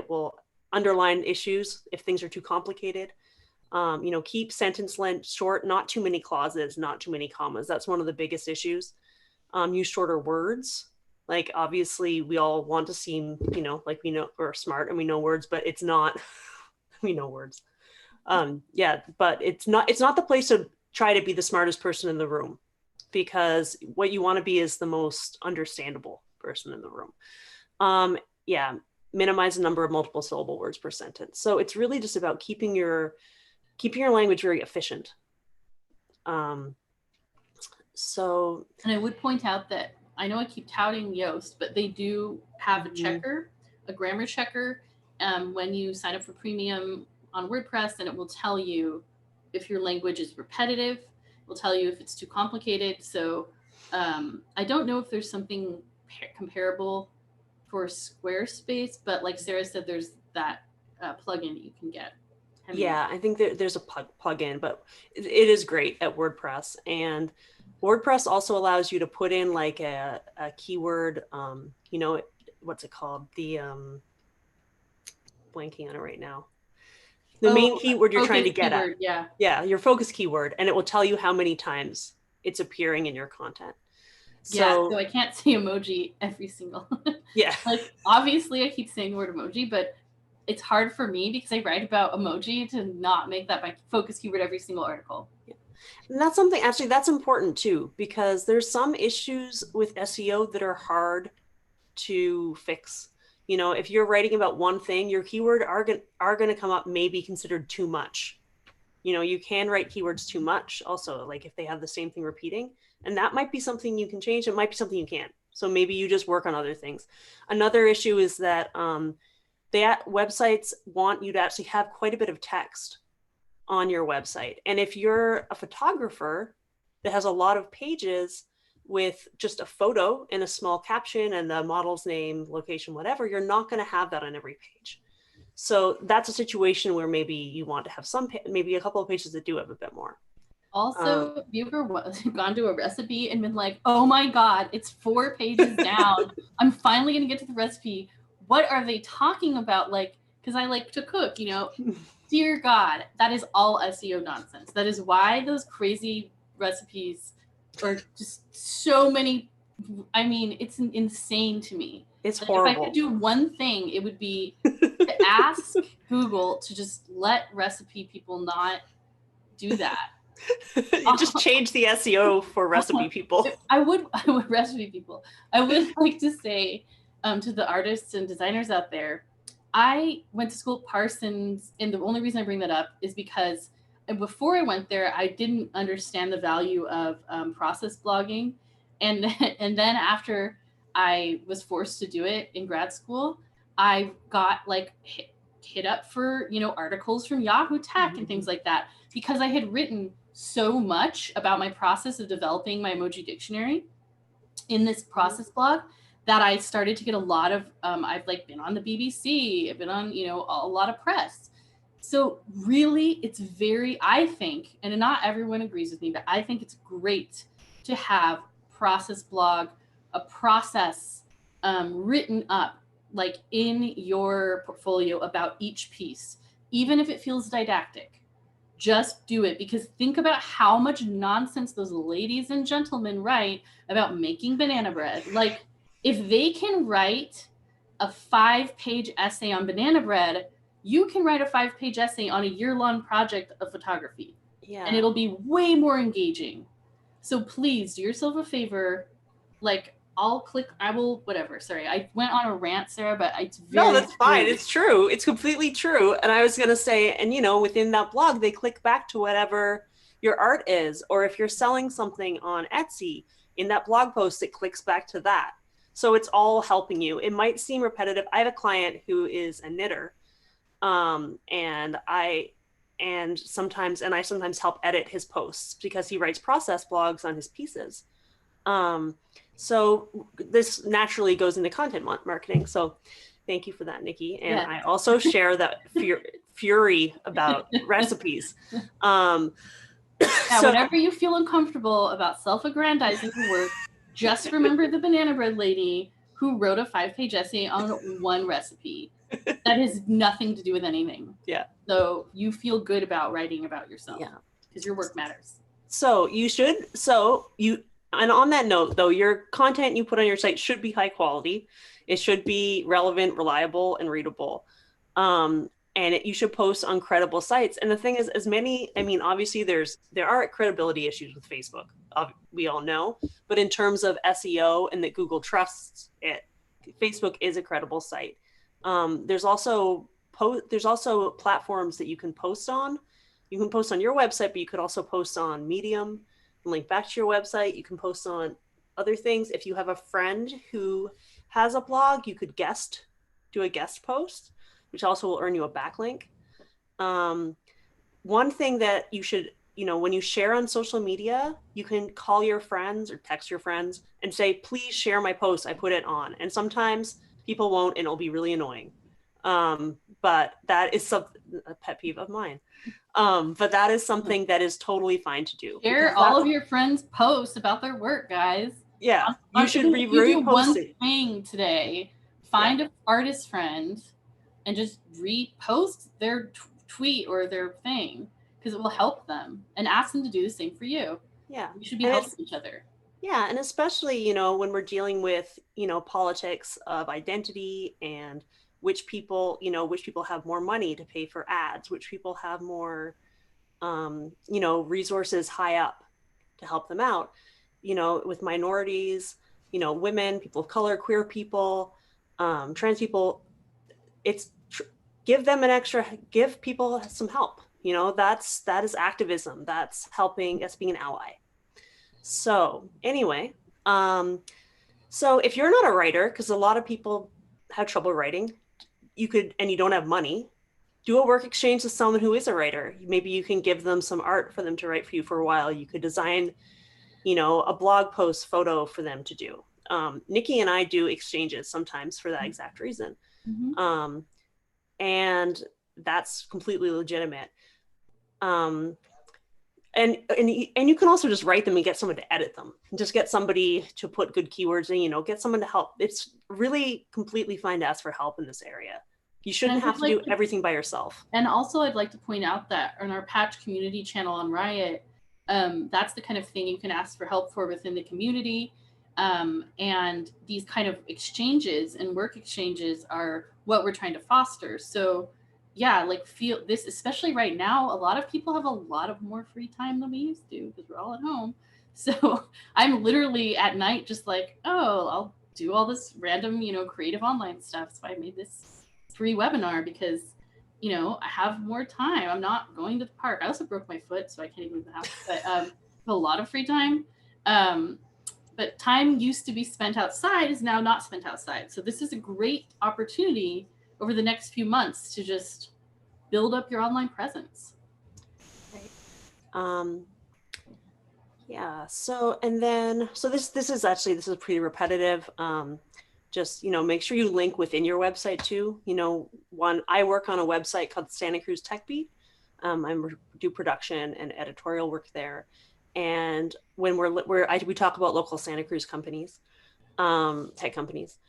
will underline issues if things are too complicated. Keep sentence length short, not too many clauses, not too many commas. That's one of the biggest issues. Use shorter words. Obviously we all want to seem, like we know we're smart and we know words, but it's not, we know words. But it's not the place to try to be the smartest person in the room, because what you want to be is the most understandable person in the room. Minimize the number of multiple syllable words per sentence. So it's really just about keeping your language very efficient. And I would point out that I know I keep touting Yoast, but they do have a checker, a grammar checker, when you sign up for premium on WordPress, and it will tell you if your language is repetitive. It will tell you if it's too complicated. So I don't know if there's something comparable for Squarespace, but like Sarah said, there's that plugin that you can get. Yeah, I think there's a plugin, but it is great at WordPress. And WordPress also allows you to put in a keyword, what's it called? The blanking on it right now. The main keyword you're trying to get at. Yeah, your focus keyword, and it will tell you how many times it's appearing in your content. So I can't say emoji every single. Yeah. Obviously I keep saying the word emoji, but it's hard for me because I write about emoji to not make that my focus keyword every single article. Yeah. And that's something, actually, that's important too, because there's some issues with SEO that are hard to fix. If you're writing about one thing, your keyword are going to come up, maybe considered too much. You can write keywords too much also, if they have the same thing repeating, and that might be something you can change. It might be something you can't. So maybe you just work on other things. Another issue is that websites want you to actually have quite a bit of text on your website. And if you're a photographer that has a lot of pages, with just a photo and a small caption and the model's name, location, whatever, you're not going to have that on every page. So that's a situation where maybe you want to have maybe a couple of pages that do have a bit more. Also, have you ever gone to a recipe and been like, oh my God, it's 4 pages down. I'm finally going to get to the recipe. What are they talking about? Like, because I like to cook, you know, dear God, that is all SEO nonsense. That is why those crazy recipes are just so many. I mean, it's insane to me. It's like, horrible. If I could do one thing, it would be to ask Google to just let recipe people not do that. Just change the SEO for recipe people. I would recipe people. I would like to say to the artists and designers out there, I went to school at Parsons, and the only reason I bring that up is because before I went there, I didn't understand the value of process blogging, and then after I was forced to do it in grad school, I got like hit up for, you know, articles from Yahoo Tech and things like that, because I had written so much about my process of developing my emoji dictionary in this process blog that I started to get a lot of, I've like been on the BBC, I've been on, you know, a lot of press. So really it's very, I think, and not everyone agrees with me, but I think it's great to have process blog, a process written up like in your portfolio about each piece, even if it feels didactic. Just do it, because think about how much nonsense those ladies and gentlemen write about making banana bread. Like, if they can write a 5-page essay on banana bread, you can write a 5-page essay on a year-long project of photography. Yeah. And it'll be way more engaging. So please do yourself a favor. Like, I will, whatever. Sorry, I went on a rant, Sarah, but it's very No, that's fine. true. It's true. It's completely true. And I was going to say, and you know, within that blog, they click back to whatever your art is, or if you're selling something on Etsy, in that blog post, it clicks back to that. So it's all helping you. It might seem repetitive. I have a client who is a knitter, and I sometimes help edit his posts because he writes process blogs on his pieces. So this naturally goes into content marketing. So thank you for that, Niki. And Yeah. I also share that fury about recipes. Yeah, so, whenever you feel uncomfortable about self-aggrandizing your work, just remember the banana bread lady who wrote a 5-page essay on one recipe. That has nothing to do with anything. Yeah. So you feel good about writing about yourself. Yeah. Because your work matters. And on that note, though, your content you put on your site should be high quality. It should be relevant, reliable, and readable. You should post on credible sites. And the thing is, obviously there are credibility issues with Facebook. We all know. But in terms of SEO and that Google trusts it, Facebook is a credible site. There's also platforms that you can post on. You can post on your website, but you could also post on Medium, link back to your website. You can post on other things. If you have a friend who has a blog, you could do a guest post, which also will earn you a backlink. One thing that you should, when you share on social media, you can call your friends or text your friends and say, please share my post. I put it on. And sometimes people won't, and it'll be really annoying. But that is a pet peeve of mine. But that is something that is totally fine to do. Share all of your friends' posts about their work, guys. Yeah, you should be do one reposting. thing today. Find an artist friend and just repost their tweet or their thing, because it will help them, and ask them to do the same for you. Yeah, you should be helping each other. Yeah, and especially when we're dealing with politics of identity and which people have more money to pay for ads, which people have more resources high up to help them out, with minorities, women, people of color, queer people, trans people. Give people some help. That is activism. That's helping. That's being an ally. So anyway, so if you're not a writer, because a lot of people have trouble writing, and you don't have money, do a work exchange with someone who is a writer. Maybe you can give them some art for them to write for you for a while. You could design you know, a blog post photo for them to do. Niki and I do exchanges sometimes for that exact reason. Mm-hmm. And that's completely legitimate. And you can also just write them and get someone to edit them, and just get somebody to put good keywords in, you know, get someone to help. It's really completely fine to ask for help in this area. You shouldn't have to do everything by yourself. And also I'd like to point out that on our patch community channel on Riot, that's the kind of thing you can ask for help for within the community. And these kind of exchanges and work exchanges are what we're trying to foster. So yeah, like feel this, especially right now, a lot of people have a lot of more free time than we used to because we're all at home. So I'm literally at night just like, oh, I'll do all this random, you know, creative online stuff. So I made this free webinar because, you know, I have more time. I'm not going to the park. I also broke my foot, so I can't even leave the house. But a lot of free time. But time used to be spent outside is now not spent outside. So this is a great opportunity over the next few months to just build up your online presence. Right. Yeah. So, and then, so this is pretty repetitive. Just, you know, make sure you link within your website too. You know, I work on a website called Santa Cruz Tech Beat. I do production and editorial work there. And when we talk about local Santa Cruz companies, tech companies.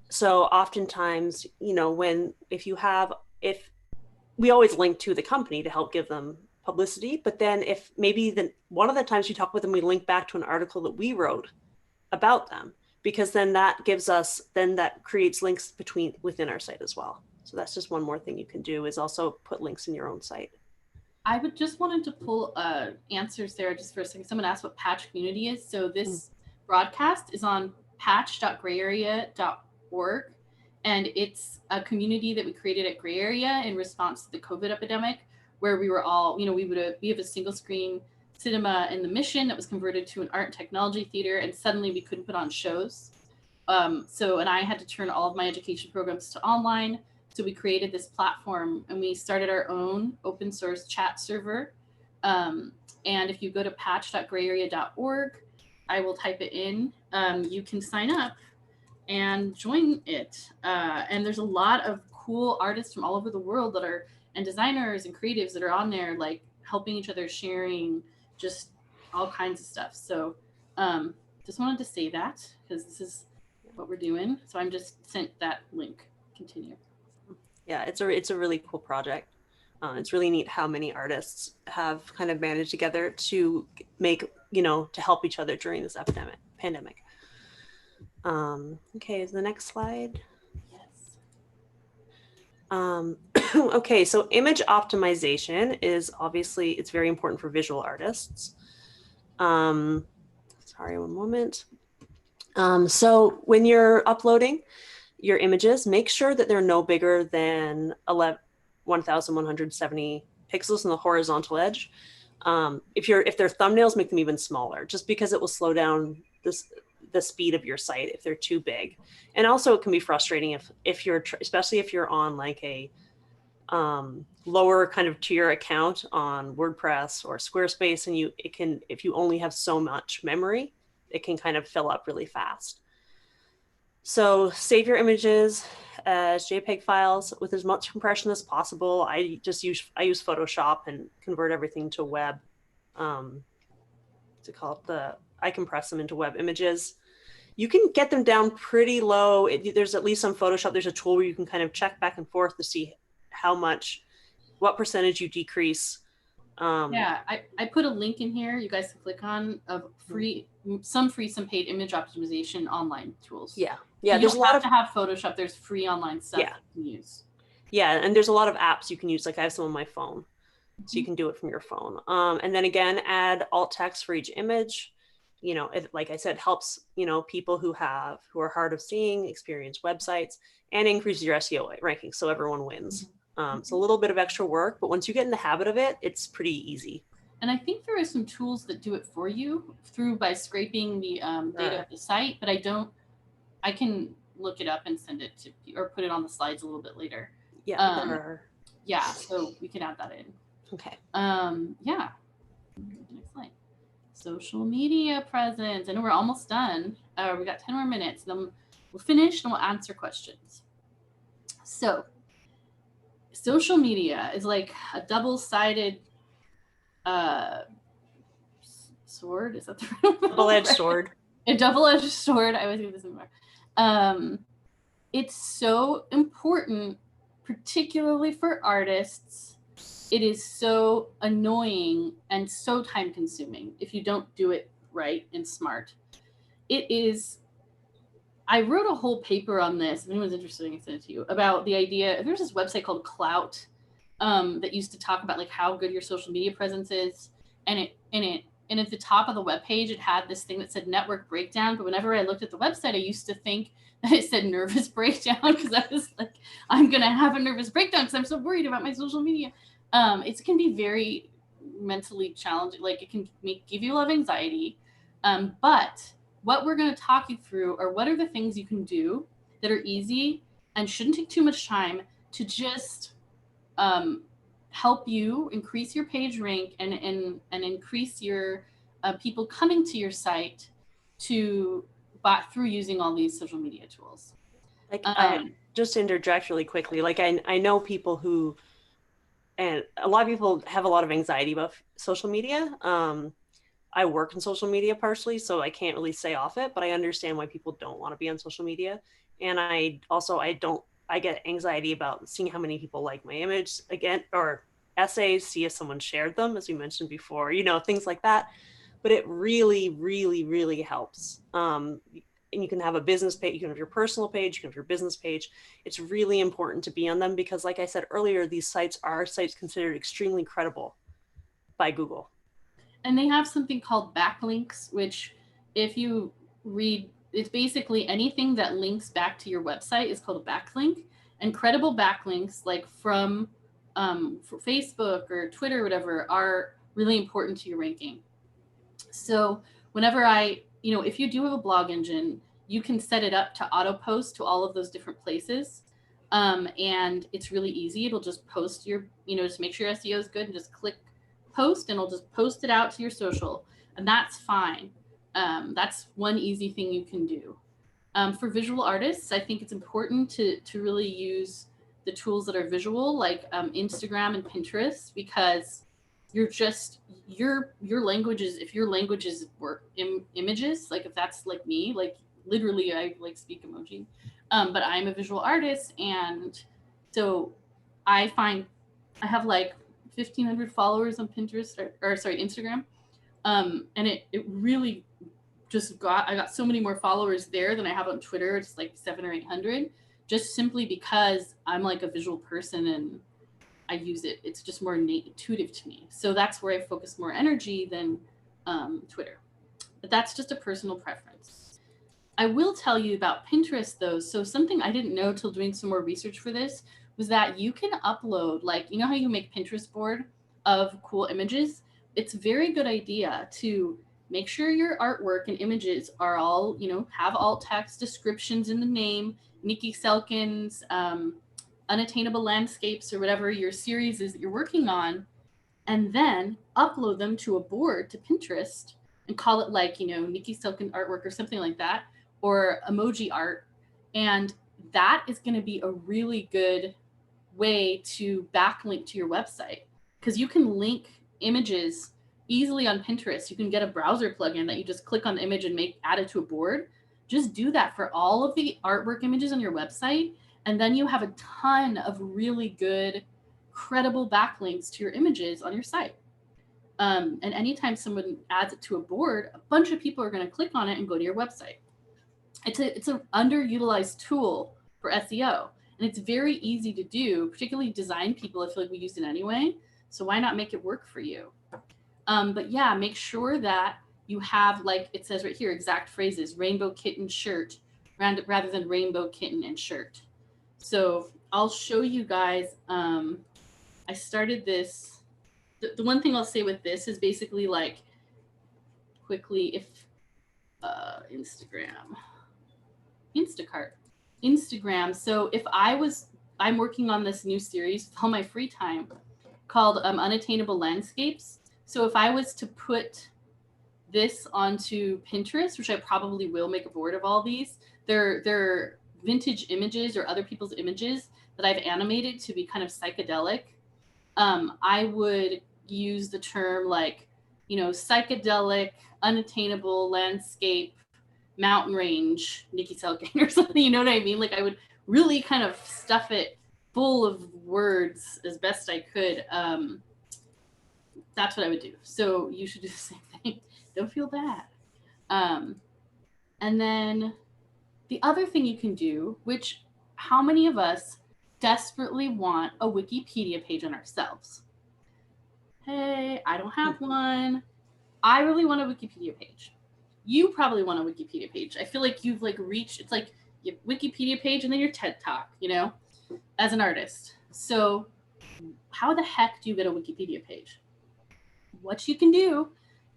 So oftentimes, you know, if we always link to the company to help give them publicity, but then if maybe one of the times we talk with them, we link back to an article that we wrote about them, because then that creates links within our site as well. So that's just one more thing you can do, is also put links in your own site. I would just wanted to pull answers there just for a second. Someone asked what Patch Community is. So this broadcast is on patch.grayarea.org. And it's a community that we created at Gray Area in response to the COVID epidemic, where we were all, you know, we have a single screen cinema in the Mission that was converted to an art and technology theater, and suddenly we couldn't put on shows. And I had to turn all of my education programs to online. So we created this platform and we started our own open source chat server. And if you go to patch.grayarea.org, I will type it in. You can sign up and join it. And there's a lot of cool artists from all over the world and designers and creatives that are on there, like helping each other, sharing just all kinds of stuff. So just wanted to say that because this is what we're doing. So I'm just sent that link. Continue. Yeah, it's a really cool project. It's really neat how many artists have kind of banded together to make, you know, to help each other during this pandemic. Okay, the next slide. Yes. Okay, so image optimization is obviously, it's very important for visual artists. Sorry, one moment. So when you're uploading your images, make sure that they're no bigger than 1170 pixels on the horizontal edge. If they're thumbnails, make them even smaller, just because it will slow down the speed of your site if they're too big. And also it can be frustrating if you're, especially if you're on like a lower kind of tier account on WordPress or Squarespace, and if you only have so much memory, it can kind of fill up really fast. So save your images as JPEG files with as much compression as possible. I use Photoshop and convert everything to web. I compress them into web images. You can get them down pretty low. There's at least on Photoshop, there's a tool where you can kind of check back and forth to see what percentage you decrease. Yeah, I put a link in here you guys can click on of some paid image optimization online tools. Yeah. So there's a lot to have Photoshop. There's free online stuff you can use. Yeah, and there's a lot of apps you can use. Like I have some on my phone, so you can do it from your phone. And then again, add alt text for each image. You know, like I said, helps, you know, people who are hard of seeing, experience websites, and increases your SEO ranking, so everyone wins. It's a little bit of extra work, but once you get in the habit of it, it's pretty easy. And I think there are some tools that do it for you by scraping the data of the site, but I can look it up and send it to you or put it on the slides a little bit later. Yeah, yeah, so we can add that in. Okay. Yeah. Next slide. social media presence. I know we're almost done. We got 10 more minutes. Then we'll finish and we'll answer questions. So social media is like a double-sided sword. Is that the right? Double-edged sword. A double-edged sword. I always get this in mind. It's so important, particularly for artists. It is so annoying and so time-consuming if you don't do it right and smart. It is. I wrote a whole paper on this. If anyone's interested, I can send it to you, about the idea. There's this website called Clout that used to talk about like how good your social media presence is, and at the top of the webpage it had this thing that said network breakdown. But whenever I looked at the website, I used to think that it said nervous breakdown, because I was like, I'm gonna have a nervous breakdown because I'm so worried about my social media. It can be very mentally challenging. Like it can give you a lot of anxiety, but what we're going to talk you through are what are the things you can do that are easy and shouldn't take too much time to just help you increase your page rank and increase your people coming to your site to through using all these social media tools. Like I just interject really quickly. Like I know people who, and a lot of people have a lot of anxiety about social media. I work in social media partially, so I can't really say off it, but I understand why people don't want to be on social media. And I get anxiety about seeing how many people like my image again, or essays, see if someone shared them, as we mentioned before, things like that. But it really, really, really helps. And you can have a business page, you can have your personal page, you can have your business page. It's really important to be on them because, like I said earlier, these sites are sites considered extremely credible by Google. And they have something called backlinks, which if you read, it's basically anything that links back to your website is called a backlink. And credible backlinks, like from Facebook or Twitter or whatever, are really important to your ranking. So whenever if you do have a blog engine, you can set it up to auto post to all of those different places. And it's really easy. It'll just post your, just make sure your SEO is good and just click post, and it'll just post it out to your social, and that's fine. That's one easy thing you can do. For visual artists, I think it's important to really use the tools that are visual, like Instagram and Pinterest, because your languages, if your languages were images, like if that's like me, like literally I like speak emoji, but I'm a visual artist, and so I find I have like 1,500 followers on Pinterest or Instagram. And it really just I got so many more followers there than I have on Twitter. It's like 700 or 800, just simply because I'm like a visual person and I use it. It's just more intuitive to me. So that's where I focus more energy than Twitter. But that's just a personal preference. I will tell you about Pinterest though. So something I didn't know till doing some more research for this was that you can upload, like, how you make Pinterest board of cool images? It's a very good idea to make sure your artwork and images are all, have alt text descriptions in the name, Niki Selken's Unattainable Landscapes or whatever your series is that you're working on, and then upload them to a board to Pinterest and call it like, Niki Selken artwork or something like that, or emoji art. And that is going to be a really good way to backlink to your website, because you can link images easily on Pinterest. You can get a browser plugin that you just click on the image and add it to a board. Just do that for all of the artwork images on your website, and then you have a ton of really good, credible backlinks to your images on your site. And anytime someone adds it to a board, a bunch of people are going to click on it and go to your website. It's an underutilized tool for SEO. And it's very easy to do, particularly design people. I feel like we use it anyway. So why not make it work for you? But yeah, make sure that you have, like it says right here, exact phrases, rainbow kitten shirt, rather than rainbow kitten and shirt. So I'll show you guys. I started this. The one thing I'll say with this is basically like quickly, if Instagram. So if I'm working on this new series with all my free time called Unattainable Landscapes. So if I was to put this onto Pinterest, which I probably will make a board of all these. They're vintage images or other people's images that I've animated to be kind of psychedelic. I would use the term like, you know, psychedelic, unattainable landscape, mountain range, Niki Selken or something, you know what I mean? Like I would really kind of stuff it full of words as best I could. That's what I would do. So you should do the same thing. Don't feel bad. And then the other thing you can do, which how many of us desperately want a Wikipedia page on ourselves? Hey, I don't have one. I really want a Wikipedia page. You probably want a Wikipedia page. I feel like you've like reached, it's like your Wikipedia page and then your TED Talk, you know, as an artist. So how the heck do you get a Wikipedia page? What you can do,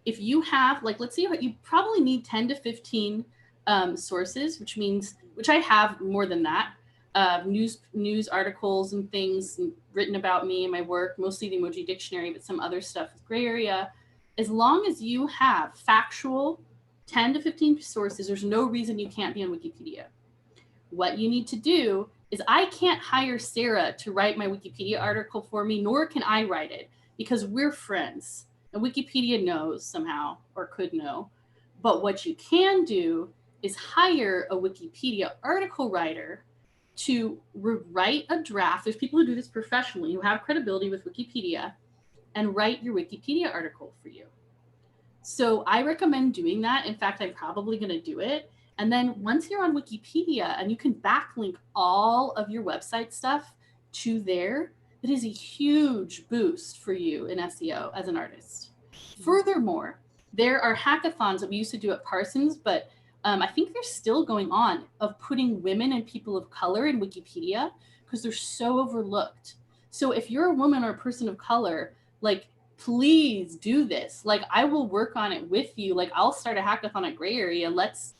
if you have, like, let's see, you probably need 10 to 15 sources, which I have more than that. News articles and things written about me and my work, mostly the Emoji Dictionary, but some other stuff with gray area. As long as you have factual 10 to 15 sources, there's no reason you can't be on Wikipedia. What you need to do is I can't hire Sarah to write my Wikipedia article for me, nor can I write it because we're friends and Wikipedia knows somehow or could know. But what you can do is hire a Wikipedia article writer to rewrite a draft. There's people who do this professionally who have credibility with Wikipedia and write your Wikipedia article for you. So I recommend doing that. In fact, I'm probably going to do it. And then once you're on Wikipedia and you can backlink all of your website stuff to there, it is a huge boost for you in SEO as an artist. Furthermore, there are hackathons that we used to do at Parsons, but I think they're still going on, of putting women and people of color in Wikipedia because they're so overlooked. So if you're a woman or a person of color, like, please do this. Like, I will work on it with you. Like, I'll start a hackathon at Gray Area. Let's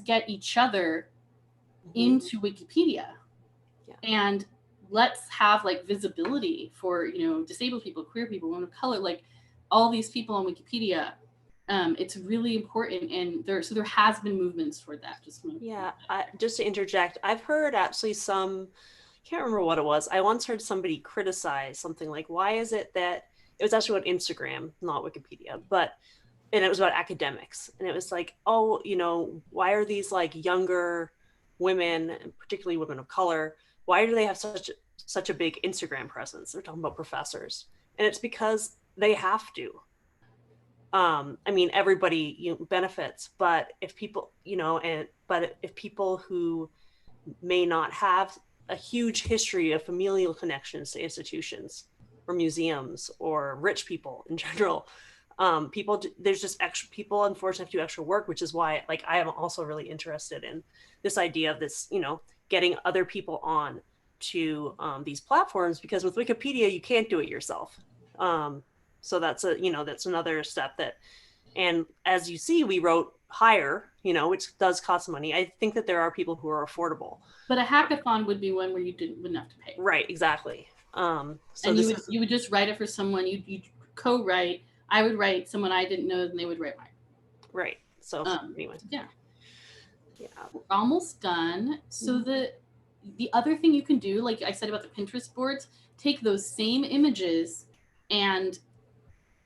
get each other into Wikipedia. Yeah. And let's have like visibility for, you know, disabled people, queer people, women of color, like all these people on Wikipedia. It's really important, and there has been movements for that. Just to interject, I've heard actually some, I can't remember what it was. I once heard somebody criticize something like, why is it that, it was actually about Instagram, not Wikipedia, and it was about academics. And it was like, oh, you know, why are these like younger women, and particularly women of color, why do they have such a big Instagram presence? They're talking about professors. And it's because they have to. I mean, everybody benefits, but if people, if people who may not have a huge history of familial connections to institutions or museums or rich people in general, there's just extra people, unfortunately, have to do extra work, which is why, like, I am also really interested in this idea of this, getting other people on to these platforms, because with Wikipedia, you can't do it yourself. So that's that's another step and as you see, we wrote higher, which does cost money. I think that there are people who are affordable. But a hackathon would be one where you wouldn't have to pay. Right, exactly. So you would just write it for someone, you co-write. I would write someone I didn't know, and they would write mine. Right. So anyway. Yeah. We're almost done. So the other thing you can do, like I said about the Pinterest boards, take those same images and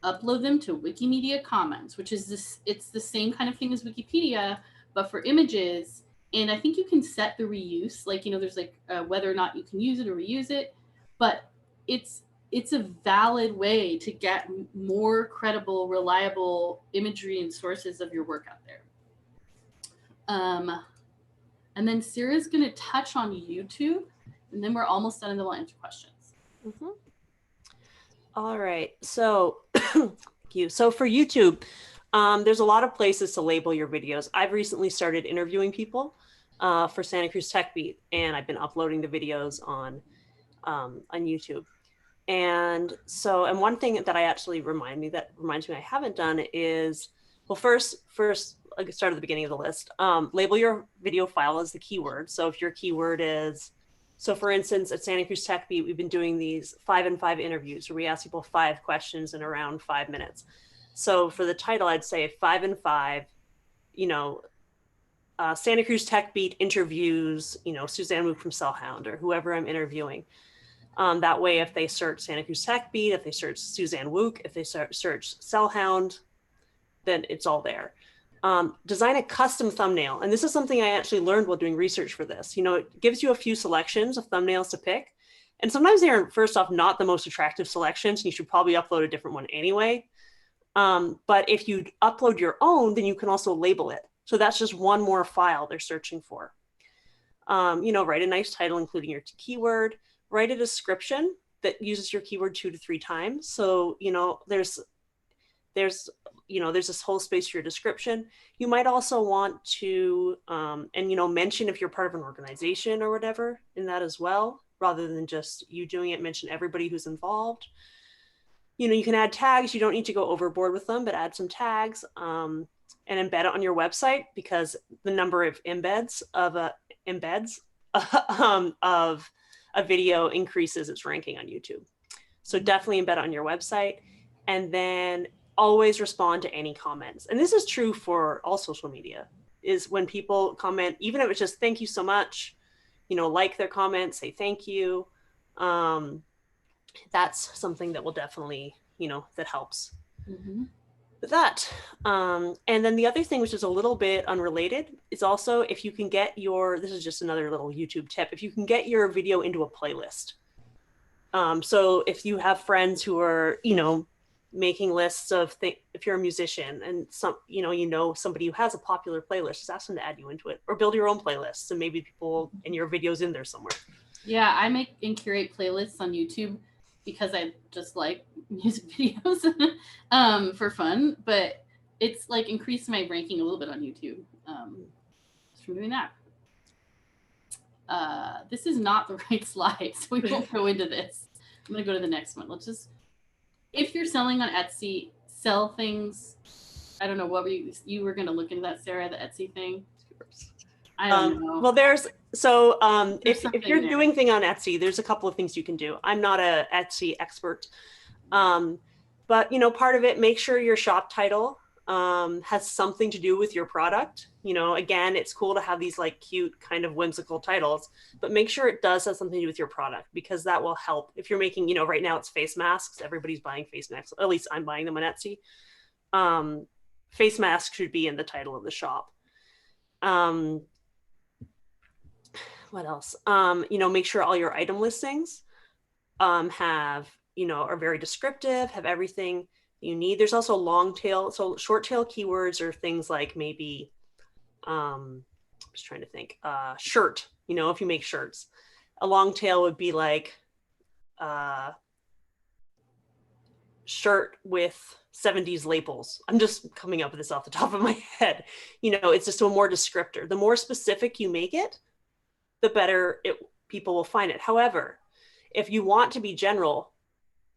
upload them to Wikimedia Commons, which is it's the same kind of thing as Wikipedia, but for images. And I think you can set the reuse, like, there's like whether or not you can use it or reuse it, but it's a valid way to get more credible, reliable imagery and sources of your work out there. And then Sarah's going to touch on YouTube, and then we're almost done, and then we'll answer questions. Mm-hmm. All right. So thank you. So for YouTube, there's a lot of places to label your videos. I've recently started interviewing people for Santa Cruz Tech Beat, and I've been uploading the videos on YouTube. And one thing that I actually reminds me I haven't done is, well, first, I'll start at the beginning of the list. Label your video file as the keyword. So if your keyword is, so for instance, at Santa Cruz Tech Beat, we've been doing these 5 and 5 interviews where we ask people 5 questions in around 5 minutes. So for the title, I'd say 5 and 5, you know, Santa Cruz Tech Beat interviews, you know, Suzanne Wook from Cellhound or whoever I'm interviewing. That way, if they search Santa Cruz Tech Beat, if they search Suzanne Wook, if they search Cellhound, then it's all there. Design a custom thumbnail. And this is something I actually learned while doing research for this. You know, it gives you a few selections of thumbnails to pick. And sometimes they're, first off, not the most attractive selections. And you should probably upload a different one anyway. But if you upload your own, then you can also label it. So that's just one more file they're searching for. You know, write a nice title, including your keyword. Write a description that uses your keyword 2 to 3 times. So, you know, there's this whole space for your description. You might also want to, and, you know, mention if you're part of an organization or whatever in that as well, rather than just you doing it, mention everybody who's involved. You know, you can add tags. You don't need to go overboard with them, but add some tags and embed it on your website, because the number of embeds of a video increases its ranking on YouTube. So definitely embed it on your website, and then always respond to any comments. And this is true for all social media, is when people comment, even if it's just thank you so much, you know, like their comment, say thank you. That's something that will definitely, you know, that helps. With that. And then the other thing, which is a little bit unrelated, is also if you can get your, this is just another little YouTube tip, if you can get your video into a playlist. So if you have friends who are, you know, making lists of if you're a musician and you know somebody who has a popular playlist, just ask them to add you into it, or build your own playlists, and maybe people and your videos in there somewhere. Yeah, I make and curate playlists on YouTube because I just like music videos for fun, but it's like increased my ranking a little bit on YouTube just from doing that. This is not the right slide, so we won't go into this. I'm gonna go to the next one. Let's just, if you're selling on Etsy, sell things. I don't know what you were gonna look into that, Sarah, the Etsy thing. I don't know. Well, there's if you're doing thing on Etsy, there's a couple of things you can do. I'm not a Etsy expert, but you know, part of it, make sure your shop title has something to do with your product. You know, again, it's cool to have these like cute kind of whimsical titles, but make sure it does have something to do with your product, because that will help. If you're making, you know, right now it's face masks. Everybody's buying face masks. At least I'm buying them on Etsy. Face masks should be in the title of the shop. What else? You know, make sure all your item listings have, you know, are very descriptive, have everything you need. There's also long tail, so short tail keywords are things like maybe, I'm just trying to think, shirt, you know, if you make shirts. A long tail would be like shirt with 70s labels. I'm just coming up with this off the top of my head. You know, it's just a more descriptor. The more specific you make it, the better people will find it. However, if you want to be general,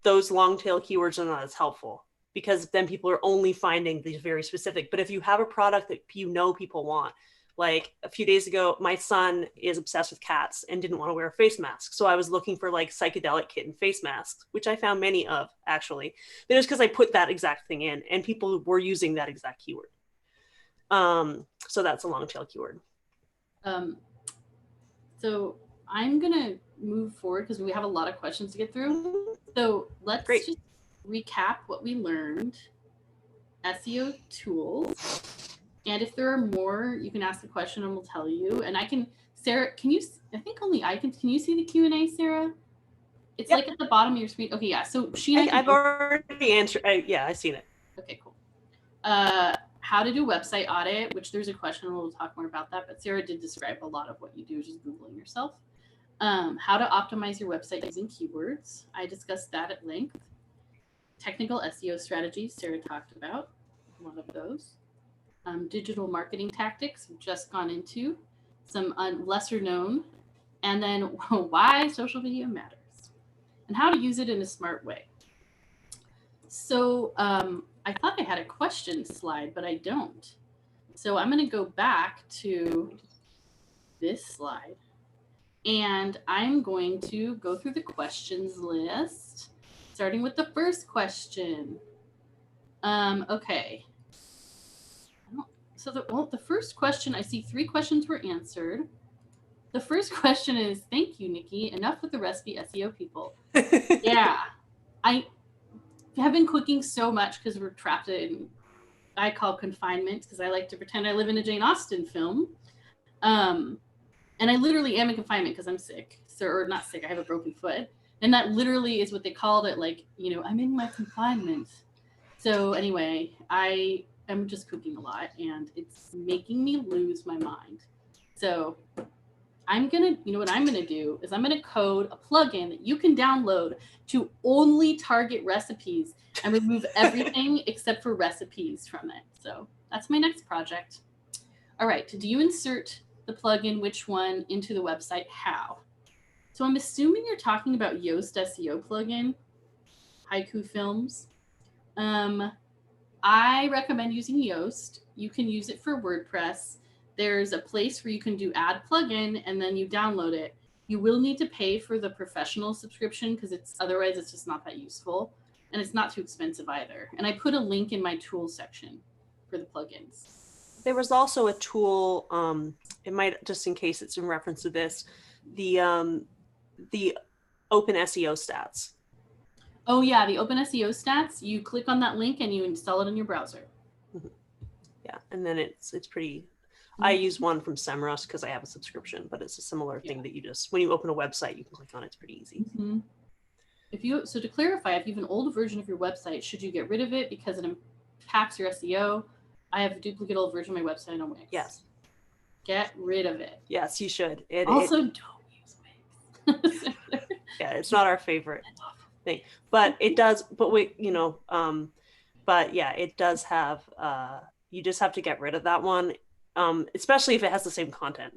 those long tail keywords are not as helpful, because then people are only finding these very specific. But if you have a product that you know people want, like a few days ago, my son is obsessed with cats and didn't want to wear a face mask. So I was looking for like psychedelic kitten face masks, which I found many of actually. But it was because I put that exact thing in and people were using that exact keyword. So that's a long tail keyword. So I'm going to move forward because we have a lot of questions to get through. So let's just recap what we learned. SEO tools. And if there are more, you can ask a question and we'll tell you. And I can, Sarah, can you, I think only I can you see the Q&A, Sarah? It's like at the bottom of your screen. Okay, yeah. So I've already answered. Yeah, I've seen it. Okay, cool. How to do website audit, which there's a question, and we'll talk more about that. But Sarah did describe a lot of what you do, just Googling yourself. How to optimize your website using keywords. I discussed that at length. Technical SEO strategies, Sarah talked about one of those. Digital marketing tactics, we've just gone into. Some lesser known. And then why social media matters. And how to use it in a smart way. So I thought I had a question slide, but I don't. So I'm going to go back to this slide. And I'm going to go through the questions list, starting with the first question. Okay. So the first question, I see 3 questions were answered. The first question is, thank you, Niki. Enough with the recipe SEO people. Yeah. I have been cooking so much because we're trapped in, I call confinement, because I like to pretend I live in a Jane Austen film. And I literally am in confinement because I'm sick. So, or not sick, I have a broken foot. And that literally is what they called it. Like, I'm in my confinement. So anyway, I am just cooking a lot and it's making me lose my mind. So what I'm gonna do is I'm gonna code a plugin that you can download to only target recipes and remove everything except for recipes from it. So that's my next project. All right, do you insert the plugin, which one, into the website? How? So I'm assuming you're talking about Yoast SEO plugin, Haiku Films. I recommend using Yoast. You can use it for WordPress. There's a place where you can do add plugin and then you download it. You will need to pay for the professional subscription because otherwise it's just not that useful, and it's not too expensive either. And I put a link in my tools section for the plugins. There was also a tool, it might, just in case it's in reference to this, the Open SEO Stats. Oh yeah, the Open SEO Stats. You click on that link and you install it in your browser. Yeah, and then it's pretty. I use one from Semrush because I have a subscription, but it's a similar thing that you just, when you open a website, you can click on it. It's pretty easy. So to clarify, if you have an old version of your website, should you get rid of it because it impacts your SEO? I have a duplicate old version of my website on Wix. Yes. Get rid of it. Yes, you should. Also, don't use Wix. Yeah, it's not our favorite thing, but it does. But but yeah, it does have. You just have to get rid of that one, especially if it has the same content.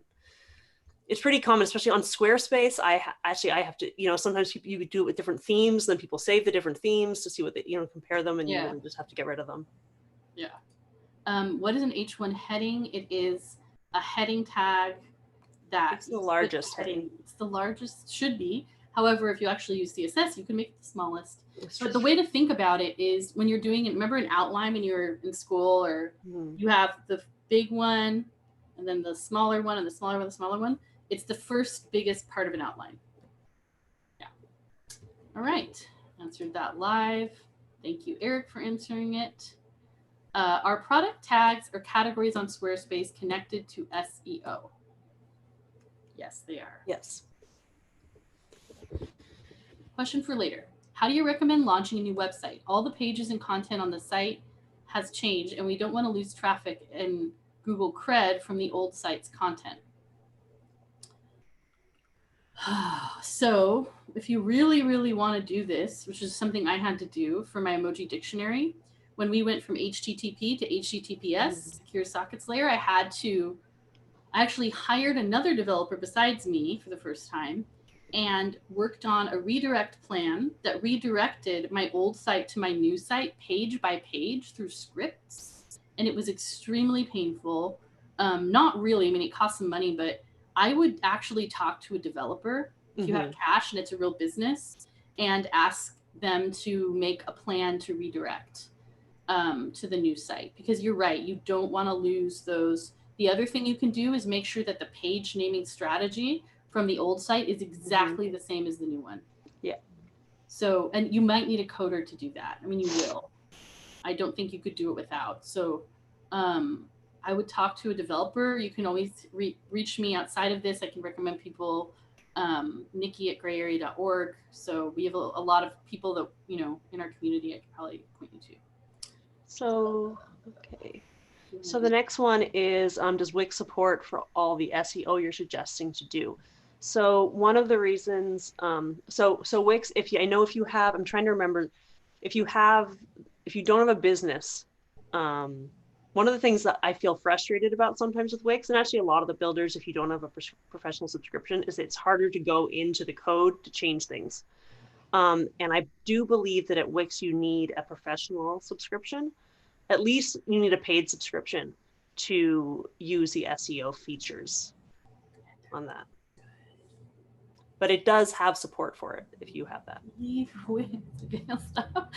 It's pretty common, especially on Squarespace. I have to, sometimes you do it with different themes, then people save the different themes to see what they, compare them, and you really just have to get rid of them. Yeah. What is an H1 heading? It is a heading tag it's the largest heading. It's the largest, should be. However, if you actually use CSS, you can make it the smallest. But the way to think about it is when you're doing it, remember in outline when you're in school, or you have the big one and then the smaller one and the smaller one, the smaller one. It's the first biggest part of an outline. Yeah. All right. Answered that live. Thank you, Eric, for answering it. Are product tags or categories on Squarespace connected to SEO? Yes, they are. Yes. Question for later. How do you recommend launching a new website? All the pages and content on the site has changed, and we don't want to lose traffic and Google cred from the old site's content. So if you really, really want to do this, which is something I had to do for my emoji dictionary, when we went from HTTP to HTTPS, secure sockets layer, I actually hired another developer besides me for the first time and worked on a redirect plan that redirected my old site to my new site page by page through scripts. And it was extremely painful. Not really, I mean, it cost some money, but I would actually talk to a developer if you have cash and it's a real business and ask them to make a plan to redirect to the new site, because you're right, you don't want to lose those. The other thing you can do is make sure that the page naming strategy from the old site is exactly the same as the new one. Yeah. So, and you might need a coder to do that. I mean, you will. I don't think you could do it without. So I would talk to a developer. You can always reach me outside of this. I can recommend people, Niki at grayarea.org. So we have a lot of people that, in our community I could probably point you to. So, okay. So the next one is, does Wix support for all the SEO you're suggesting to do? So one of the reasons, so Wix, I'm trying to remember, if you don't have a business, one of the things that I feel frustrated about sometimes with Wix, and actually a lot of the builders, if you don't have a professional subscription, is it's harder to go into the code to change things. And I do believe that at Wix, you need a professional subscription. At least you need a paid subscription to use the SEO features on that. but it does have support for it if you have that. Leave Wix. Okay, I'll stop.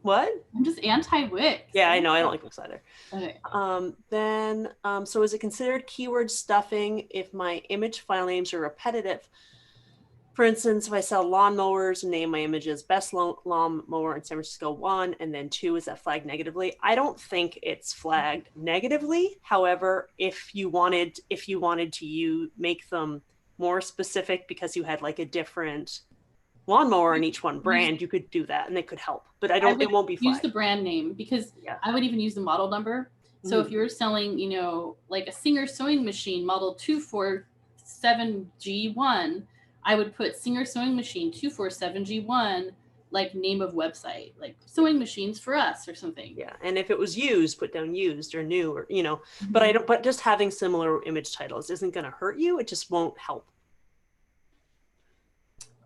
What? I'm just anti-Wix. Yeah, I know. I don't like Wix either. Okay. So is it considered keyword stuffing if my image file names are repetitive? For instance, if I sell lawnmowers and name my images best lawnmower in San Francisco 1 and then 2, is that flagged negatively? I don't think it's flagged negatively. However, if you wanted to make them more specific because you had like a different lawnmower in each one brand, you could do that and it could help. But it won't be flagged. Use the brand name, because I would even use the model number. So if you're selling, like a Singer sewing machine model 247G1, I would put Singer sewing machine 247G1, like name of website, like sewing machines for us or something. Yeah. And if it was used, put down used or new, or, but just having similar image titles isn't going to hurt you. It just won't help.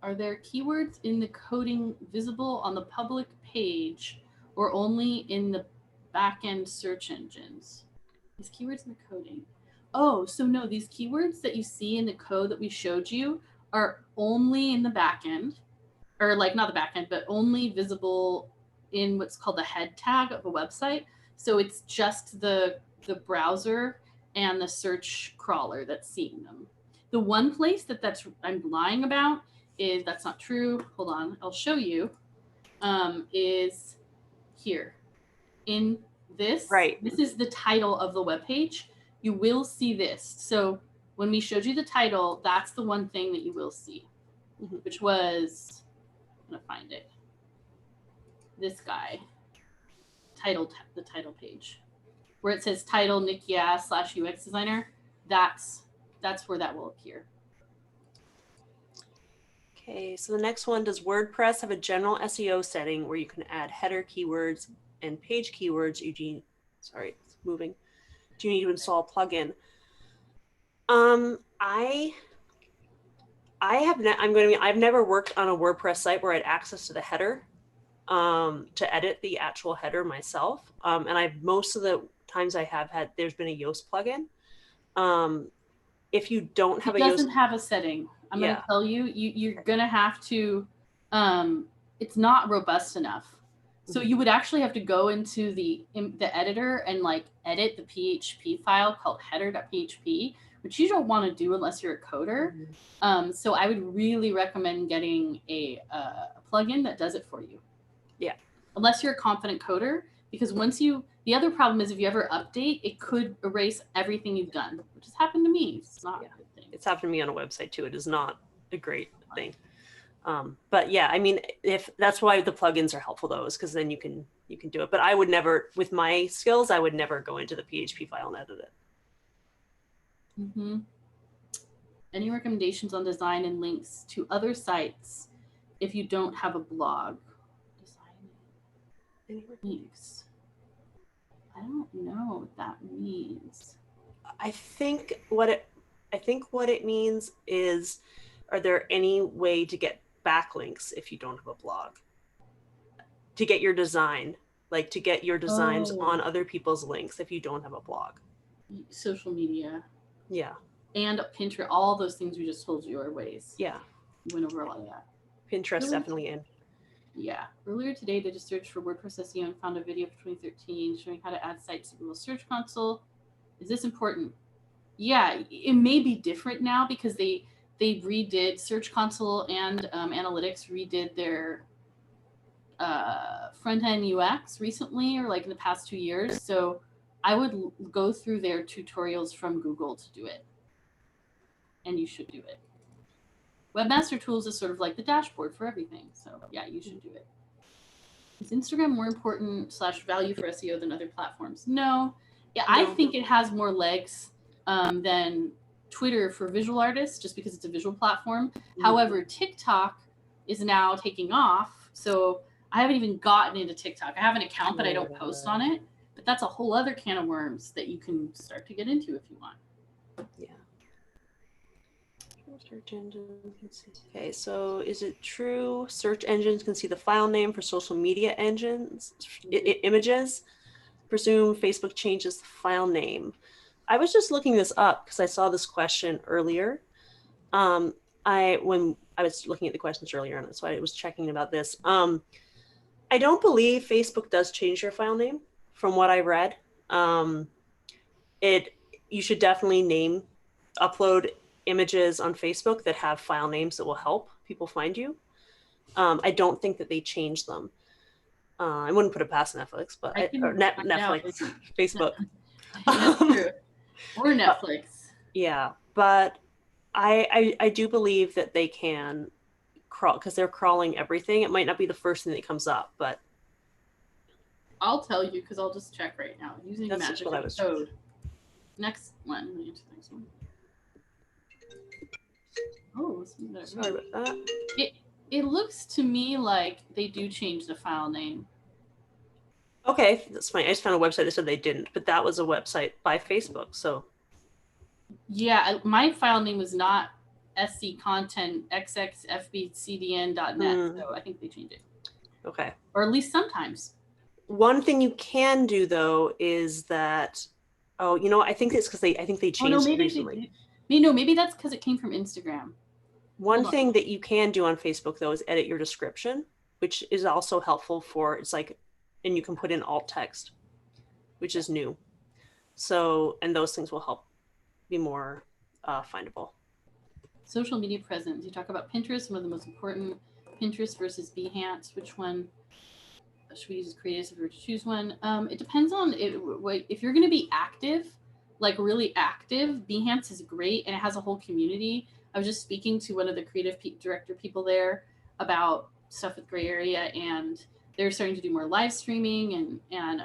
Are there keywords in the coding visible on the public page or only in the back-end search engines? These keywords in the coding. Oh, so no, these keywords that you see in the code that we showed you are only in the back-end, or like not the back-end, but only visible in what's called the head tag of a website. So it's just the browser and the search crawler that's seeing them. The one place that's I'm lying about is, that's not true. Hold on, I'll show you. Is here in this. Right. This is the title of the web page. You will see this. So when we showed you the title, that's the one thing that you will see, which was, I'm gonna find it. This guy, the title page, where it says title Niki /UX designer. That's where that will appear. Okay, so the next one, does WordPress have a general SEO setting where you can add header keywords and page keywords? Eugene, sorry, it's moving. Do you need to install a plugin? I've never worked on a WordPress site where I had access to the header to edit the actual header myself. And most of the times I have had, there's been a Yoast plugin. If you don't have it doesn't have a setting. I'm going to tell you, you're going to have to, it's not robust enough. So you would actually have to go into the editor and like edit the PHP file called header.php, which you don't want to do unless you're a coder. So I would really recommend getting a plugin that does it for you. Yeah. Unless you're a confident coder, because the other problem is if you ever update, it could erase everything you've done, which has happened to me. It's not a good thing. It's happened to me on a website too. It is not a great thing. But yeah, I mean, if that's why the plugins are helpful though, is because then you can do it. But I would never, with my skills, I would never go into the PHP file and edit it. Any recommendations on design and links to other sites if you don't have a blog? Design links. I don't know what that means. I think what it means is, are there any way to get backlinks if you don't have a blog? To get your design, like to get your designs on other people's links if you don't have a blog. Social media. Yeah. And Pinterest, all those things we just told you are ways. Yeah. We went over a lot of that. Pinterest definitely in. Yeah. Earlier today, they just searched for WordPress SEO and found a video from 2013 showing how to add sites to Google Search Console. Is this important? Yeah, it may be different now because they redid Search Console and Analytics redid their front-end UX recently, or like in the past 2 years. So I would go through their tutorials from Google to do it. And you should do it. Webmaster Tools is sort of like the dashboard for everything. So yeah, you should do it. Is Instagram more important / value for SEO than other platforms? No. Yeah, I think it has more legs than Twitter for visual artists, just because it's a visual platform. However, TikTok is now taking off. So I haven't even gotten into TikTok. I have an account, but I don't post on it. But that's a whole other can of worms that you can start to get into if you want. Yeah. Search engines. Okay, so is it true search engines can see the file name for social media engines, images? Presume Facebook changes the file name. I was just looking this up because I saw this question earlier. when I was looking at the questions earlier, and so I was checking about this. I don't believe Facebook does change your file name from what I read. You should definitely upload images on Facebook that have file names that will help people find you. I don't think that they change them. I wouldn't put it past Netflix, but Netflix, Facebook. That's true. Or Netflix. Yeah, but I do believe that they can crawl because they're crawling everything. It might not be the first thing that comes up, but I'll tell you because I'll just check right now using magic code. Next one. Next one. Oh, sorry about that. It looks to me like they do change the file name. Okay, that's fine. I just found a website that said they didn't, but that was a website by Facebook. So yeah, my file name was not SC content xxfbcdn.net, so I think they changed it. Okay. Or at least sometimes. One thing you can do though is that, I think it's because they changed it recently. Maybe that's because it came from Instagram. One thing that you can do on Facebook though is edit your description, which is also helpful and you can put in alt text, which is new. So, and those things will help be more findable. Social media presence. You talk about Pinterest, one of the most important. Pinterest versus Behance. Which one should we use as creatives if we were to choose one? It depends on it. If you're going to be active, like really active, Behance is great and it has a whole community. I was just speaking to one of the creative director people there about stuff with Gray Area, and they're starting to do more live streaming, and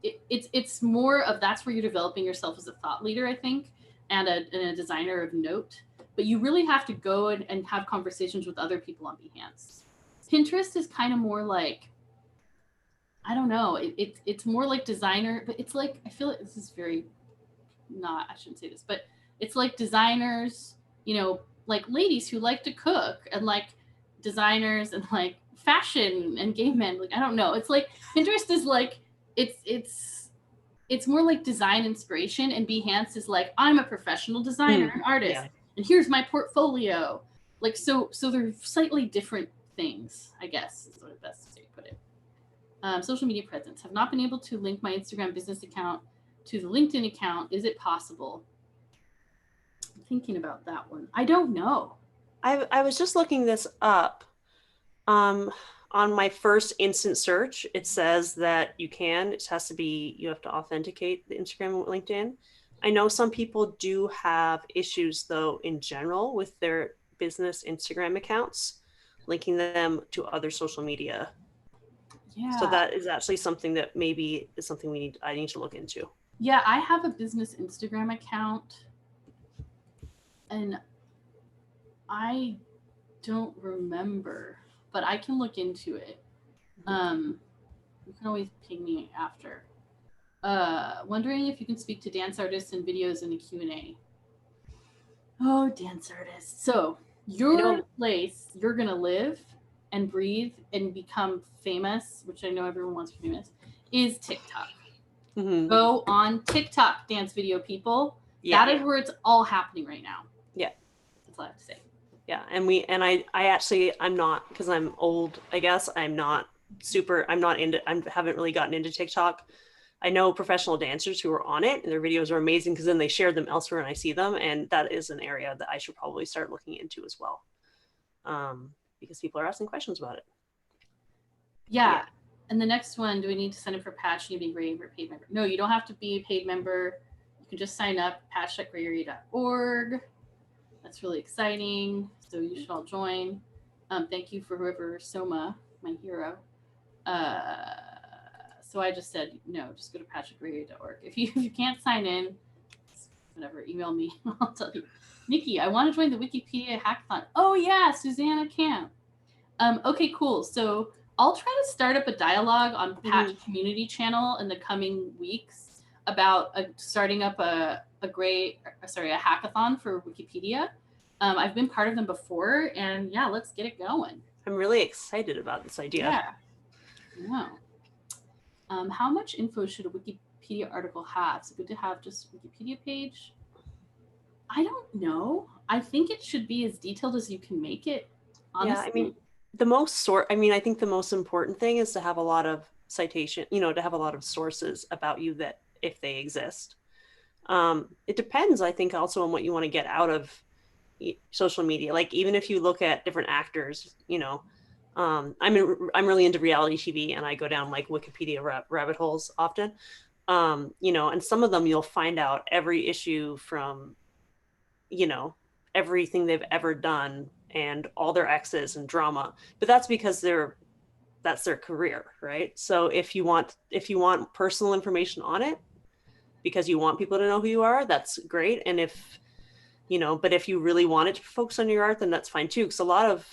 it's more of that's where you're developing yourself as a thought leader, I think, and a designer of note. But you really have to go and have conversations with other people on Behance. Pinterest is kind of more like, I don't know, it's more like designer, but it's like, I feel like this is very not, I shouldn't say this, but it's like designers, like ladies who like to cook, and like designers and like fashion and gay men. Like, I don't know. It's like Pinterest is like, it's more like design inspiration, and Behance is like, I'm a professional designer and artist, and here's my portfolio. Like, so they're slightly different things, I guess is the best way to put it. Social media presence. Have not been able to link my Instagram business account to the LinkedIn account. Is it possible? I'm thinking about that one. I don't know. I was just looking this up. On my first instant search, it says that you can. It has to be, you have to authenticate the Instagram and LinkedIn. I know some people do have issues, though, in general with their business Instagram accounts, linking them to other social media. Yeah. So that is actually something that maybe is something I need to look into. Yeah, I have a business Instagram account, and I don't remember, but I can look into it. You can always ping me after. Wondering if you can speak to dance artists and videos in the Q&A. Oh, dance artists. So your place, you're going to live and breathe and become famous, which I know everyone wants to be famous, is TikTok. Mm-hmm. Go on TikTok, dance video people. Yeah. That is where it's all happening right now. Yeah. That's all I have to say. Yeah. I'm not, because I'm old, I guess. I haven't really gotten into TikTok. I know professional dancers who are on it, and their videos are amazing because then they share them elsewhere and I see them. And that is an area that I should probably start looking into as well. Because people are asking questions about it. Yeah. And the next one, do we need to sign up for Patch? You need to be a paid member. No, you don't have to be a paid member. You can just sign up, patch.grayarea.org. That's really exciting. So you should all join. Thank you for whoever, Soma, my hero. So I just said, no, just go to patch.grayarea.org. If you can't sign in, whatever, email me. I'll tell you. Niki, I want to join the Wikipedia hackathon. Oh yeah, Susanna Camp. Okay, cool. So I'll try to start up a dialogue on Patch community channel in the coming weeks about starting up a hackathon for Wikipedia. I've been part of them before, and yeah, let's get it going. I'm really excited about this idea. Yeah. How much info should a Wikipedia article have? Is it good to have just Wikipedia page? I don't know. I think it should be as detailed as you can make it. Honestly. Yeah, I mean, I think the most important thing is to have a lot of citation, to have a lot of sources about you that if they exist. It depends, I think, also on what you want to get out of social media. Like, even if you look at different actors, I'm really into reality TV, and I go down like Wikipedia rabbit holes often. And some of them you'll find out every issue from, everything they've ever done and all their exes and drama. But that's because that's their career, right? So if you want personal information on it because you want people to know who you are, that's great. And but if you really wanted to focus on your art, then that's fine too. Because a lot of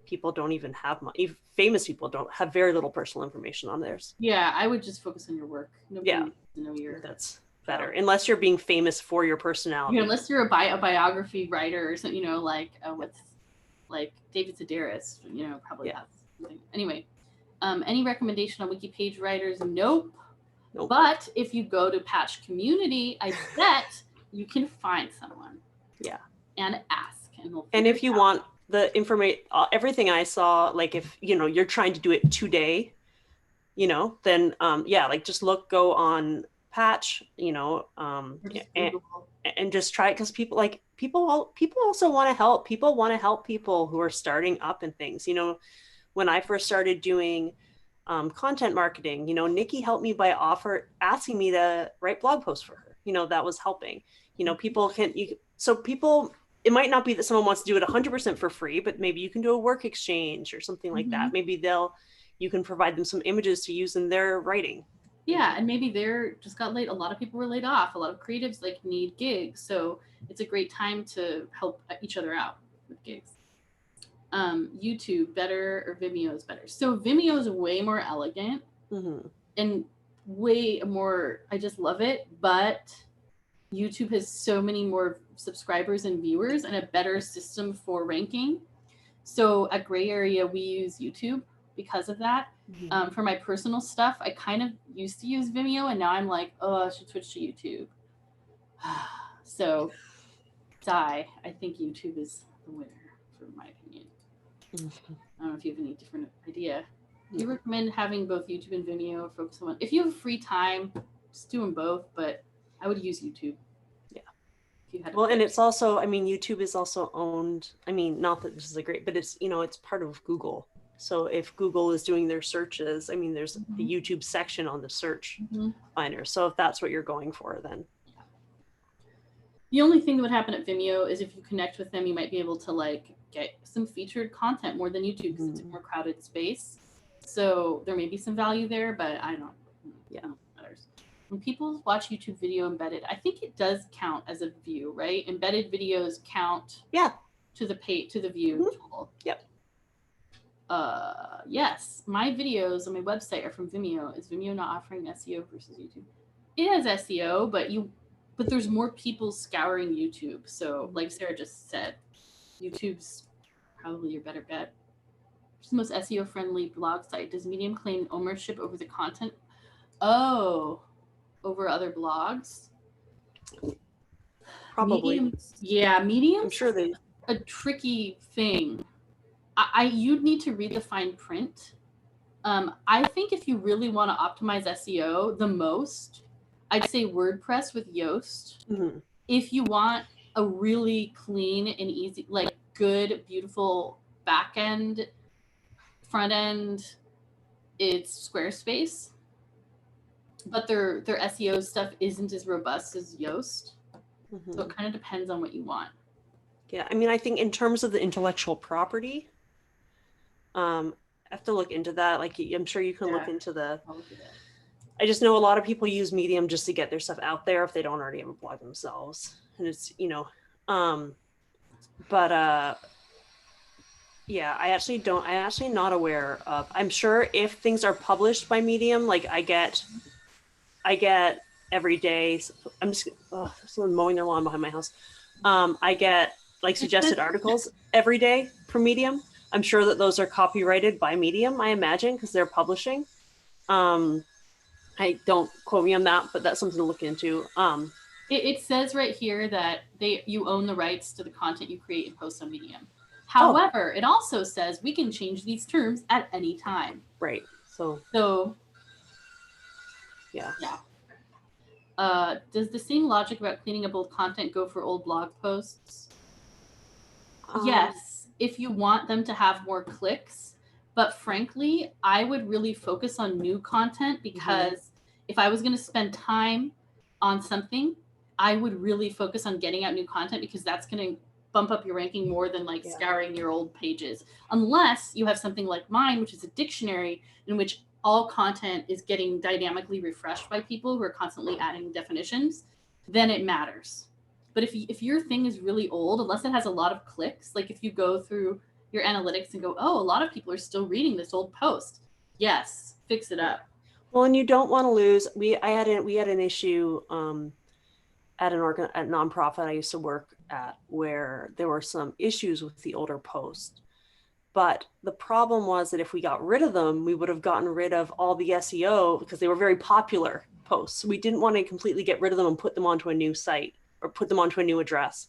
people don't even have money. Famous people don't have very little personal information on theirs. Yeah, I would just focus on your work. Nobody needs to know your. That's better, unless you're being famous for your personality. Unless you're a biography writer or something, like David Sedaris, probably has something. Anyway, any recommendation on wiki page writers? Nope. But if you go to Patch Community, I bet you can find someone. Yeah. And ask, and if you want the information, everything I saw, like if you're trying to do it today, then like just go on Patch, and just try it, because people also want to help. People want to help people who are starting up and things. When I first started doing content marketing, Niki helped me by asking me to write blog posts for her. That was helping. It might not be that someone wants to do it 100% for free, but maybe you can do a work exchange or something like that. Maybe you can provide them some images to use in their writing. Yeah, and maybe a lot of people were laid off. A lot of creatives need gigs, so it's a great time to help each other out with gigs. YouTube better or Vimeo is better? So Vimeo is way more elegant and way more. I just love it, but YouTube has so many more subscribers and viewers and a better system for ranking. So at Gray Area, we use YouTube because of that. For my personal stuff, I kind of used to use Vimeo, and now I'm like, oh, I should switch to YouTube. So, I think YouTube is the winner, for my opinion. I don't know if you have any different idea. Do you recommend having both YouTube and Vimeo? Focus on one. If you have free time, just do them both, but I would use YouTube. Yeah. If you had and it's also, YouTube is also owned. Not that this is but it's, it's part of Google. So if Google is doing their searches, there's the YouTube section on the search finder. So if that's what you're going for, then. Yeah. The only thing that would happen at Vimeo is if you connect with them, you might be able to get some featured content more than YouTube, because it's a more crowded space. So there may be some value there, but I don't. Yeah, matters. When people watch YouTube video embedded, I think it does count as a view, right? Embedded videos count. Yeah. To the view tool. Yep. Yes, my videos on my website are from Vimeo. Is Vimeo not offering SEO versus YouTube? It has SEO, but there's more people scouring YouTube. So, like Sarah just said, YouTube's probably your better bet. It's the most SEO friendly blog site. Does Medium claim ownership over the content? Oh, over other blogs? Probably. Medium. I'm sure they. A tricky thing. You'd need to read the fine print. I think if you really want to optimize SEO the most, I'd say WordPress with Yoast. If you want a really clean and easy, good, beautiful back end, front end, it's Squarespace. But their SEO stuff isn't as robust as Yoast. So it kind of depends on what you want. Yeah, I think in terms of the intellectual property, I have to look into that. I'm sure you can look into the. I just know a lot of people use Medium just to get their stuff out there if they don't already have a blog themselves, and it's I actually not aware of. I'm sure if things are published by Medium, I get every day. I'm just someone mowing their lawn behind my house. I get suggested articles every day from Medium. I'm sure that those are copyrighted by Medium, I imagine, because they're publishing. I don't quote me on that, but that's something to look into. It says right here that you own the rights to the content you create and post on Medium. Oh. However, it also says we can change these terms at any time. Right. So yeah. Does the same logic about cleaning up old content go for old blog posts? Yes, if you want them to have more clicks. But frankly, I would really focus on new content, because if I was going to spend time on something, I would really focus on getting out new content, because that's going to bump up your ranking more than like scouring your old pages. Unless you have something like mine, which is a dictionary in which all content is getting dynamically refreshed by people who are constantly adding definitions, then it matters. But if your thing is really old, unless it has a lot of clicks, like if you go through your analytics and go, oh, a lot of people are still reading this old post, yes, fix it up. Well, and you don't want to lose. We had an issue at a nonprofit I used to work at, where there were some issues with the older posts. But the problem was that if we got rid of them, we would have gotten rid of all the SEO, because they were very popular posts. We didn't want to completely get rid of them and put them onto a new site or put them onto a new address.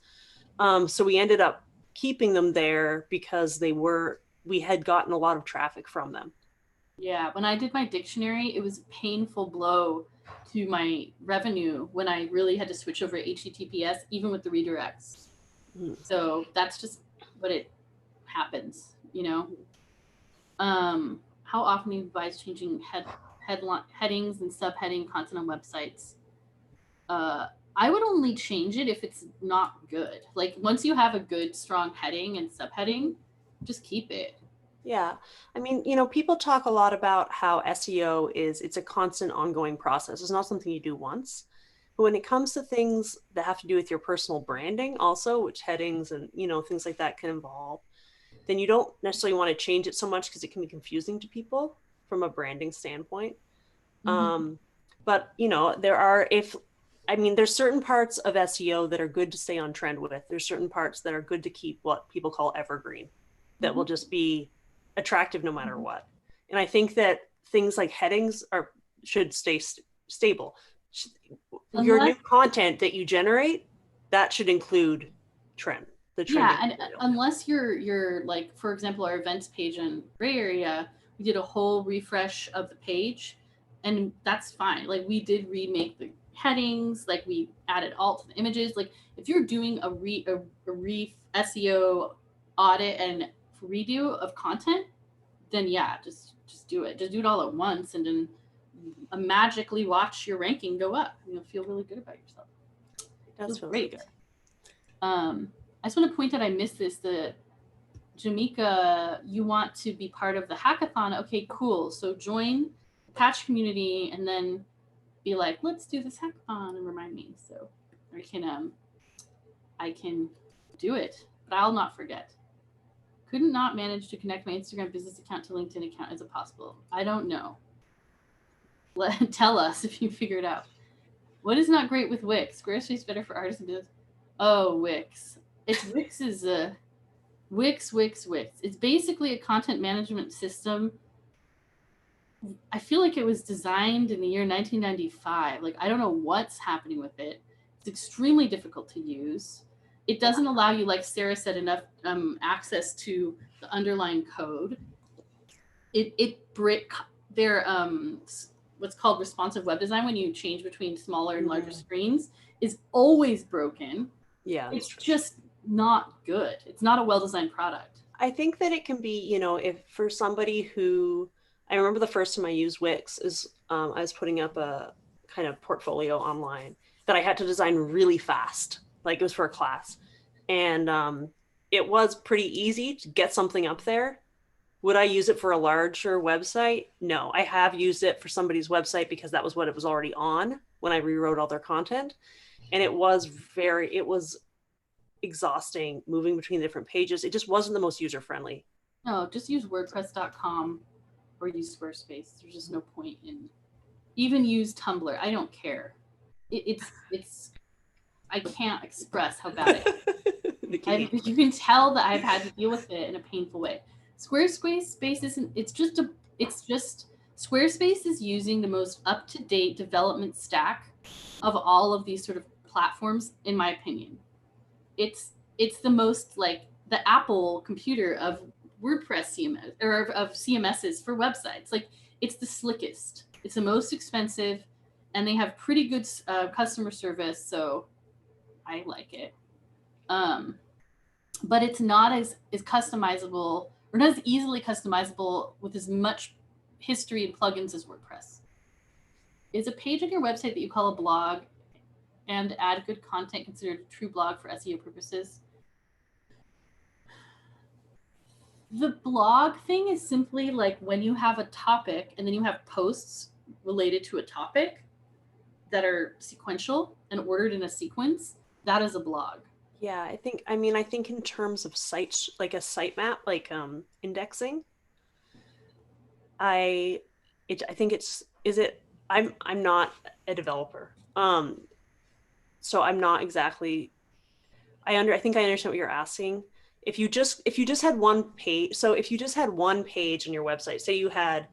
So we ended up keeping them there because we had gotten a lot of traffic from them. Yeah, when I did my dictionary, it was a painful blow to my revenue when I really had to switch over to HTTPS, even with the redirects. So that's just what it happens, you know. How often do you advise changing headings and subheading content on websites? I would only change it if it's not good. Like once you have a good, strong heading and subheading, just keep it. Yeah. I mean, you know, people talk a lot about how SEO it's a constant ongoing process. It's not something you do once. But when it comes to things that have to do with your personal branding also, which headings and, you know, things like that can involve, then you don't necessarily want to change it so much because it can be confusing to people from a branding standpoint. But, you know, there's certain parts of SEO that are good to stay on trend with. There's certain parts that are good to keep what people call evergreen, that will just be attractive no matter what. And I think that things like headings should stay stable. Your new content that you generate, that should include trend. And unless you're like, for example, our events page on Gray Area, we did a whole refresh of the page, and that's fine. Like we did remake the headings, like we added alt to the images. Like if you're doing a SEO audit and redo of content, then yeah, just do it. Just do it all at once, and then magically watch your ranking go up. You'll feel really good about yourself. That's really good. I just want to point out, I missed this. The Jamaica, you want to be part of the hackathon. Okay, cool. So join the patch community and then be like, let's do this hackathon, and remind me. So I can do it, but I'll not forget. Couldn't not manage to connect my Instagram business account to LinkedIn account. Is it possible? I don't know. Tell us if you figure it out. What is not great with Wix? Squarespace better for artists and business. Oh, Wix. Wix is a Wix. It's basically a content management system. I feel like it was designed in the year 1995. Like, I don't know what's happening with it. It's extremely difficult to use. It doesn't allow you, like Sarah said, enough access to the underlying code. Their what's called responsive web design, when you change between smaller and larger screens, is always broken. Yeah, it's just not good. It's not a well-designed product. I think that it can be, you know, if for somebody who, I remember the first time I used Wix is I was putting up a kind of portfolio online that I had to design really fast. Like it was for a class. And it was pretty easy to get something up there. Would I use it for a larger website? No, I have used it for somebody's website because that was what it was already on when I rewrote all their content. And it was exhausting moving between different pages. It just wasn't the most user-friendly. No, just use WordPress.com or use Squarespace. There's just no point in even use Tumblr. I don't care. It's I can't express how bad it is. You can tell that I've had to deal with it in a painful way. Squarespace isn't, it's just Squarespace is using the most up-to-date development stack of all of these sort of platforms, in my opinion. It's the most like the Apple computer of WordPress CMS or of CMSs for websites. Like it's the slickest, it's the most expensive, and they have pretty good customer service. So I like it. But it's not as customizable or not as easily customizable with as much history and plugins as WordPress. Is a page on your website that you call a blog and add good content considered a true blog for SEO purposes? The blog thing is simply like when you have a topic and then you have posts related to a topic that are sequential and ordered in a sequence. That is a blog. Yeah, I think in terms of sites, like a sitemap, like indexing, I'm not a developer. So I'm not exactly, I think I understand what you're asking. If you just had one page, so if you just had one page on your website, say you had,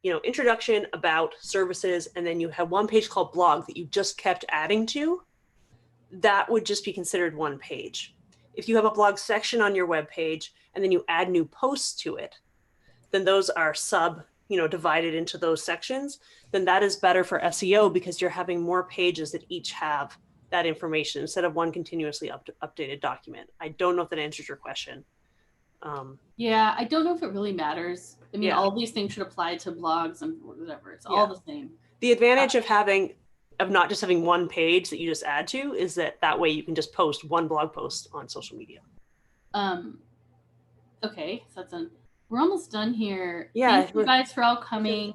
introduction, about, services, and then you had one page called blog that you just kept adding to, that would just be considered one page. If you have a blog section on your web page and then you add new posts to it, then those are divided into those sections, then that is better for SEO because you're having more pages that each have that information instead of one continuously updated document. I don't know if that answers your question. Yeah, I don't know if it really matters. I mean, all these things should apply to blogs and whatever. It's all the same. The advantage of not just having one page that you just add to is that way you can just post one blog post on social media. Okay, so we're almost done here. Yeah, thank you guys for all coming.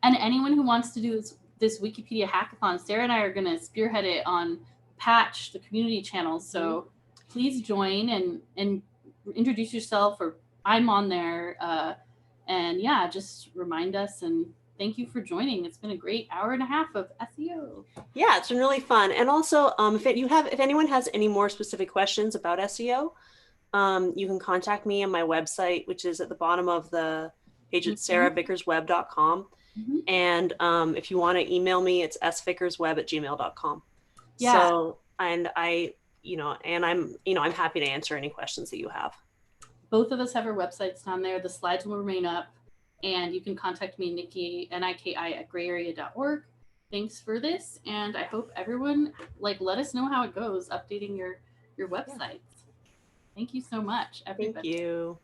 And anyone who wants to do this Wikipedia hackathon, Sarah and I are going to spearhead it on Patch, the community channel. So please join and introduce yourself, or I'm on there. And yeah, just remind us, and thank you for joining. It's been a great hour and a half of SEO. Yeah, it's been really fun. And also, if anyone has any more specific questions about SEO, you can contact me on my website, which is at the bottom of the page at sarahvickerswebb.com. And if you want to email me, it's svickerswebb@gmail.com. Yeah. So, and I'm happy to answer any questions that you have. Both of us have our websites down there. The slides will remain up, and you can contact me, Niki, Niki @grayarea.org. Thanks for this, and I hope everyone let us know how it goes updating your websites. Thank you so much, everybody. Thank you.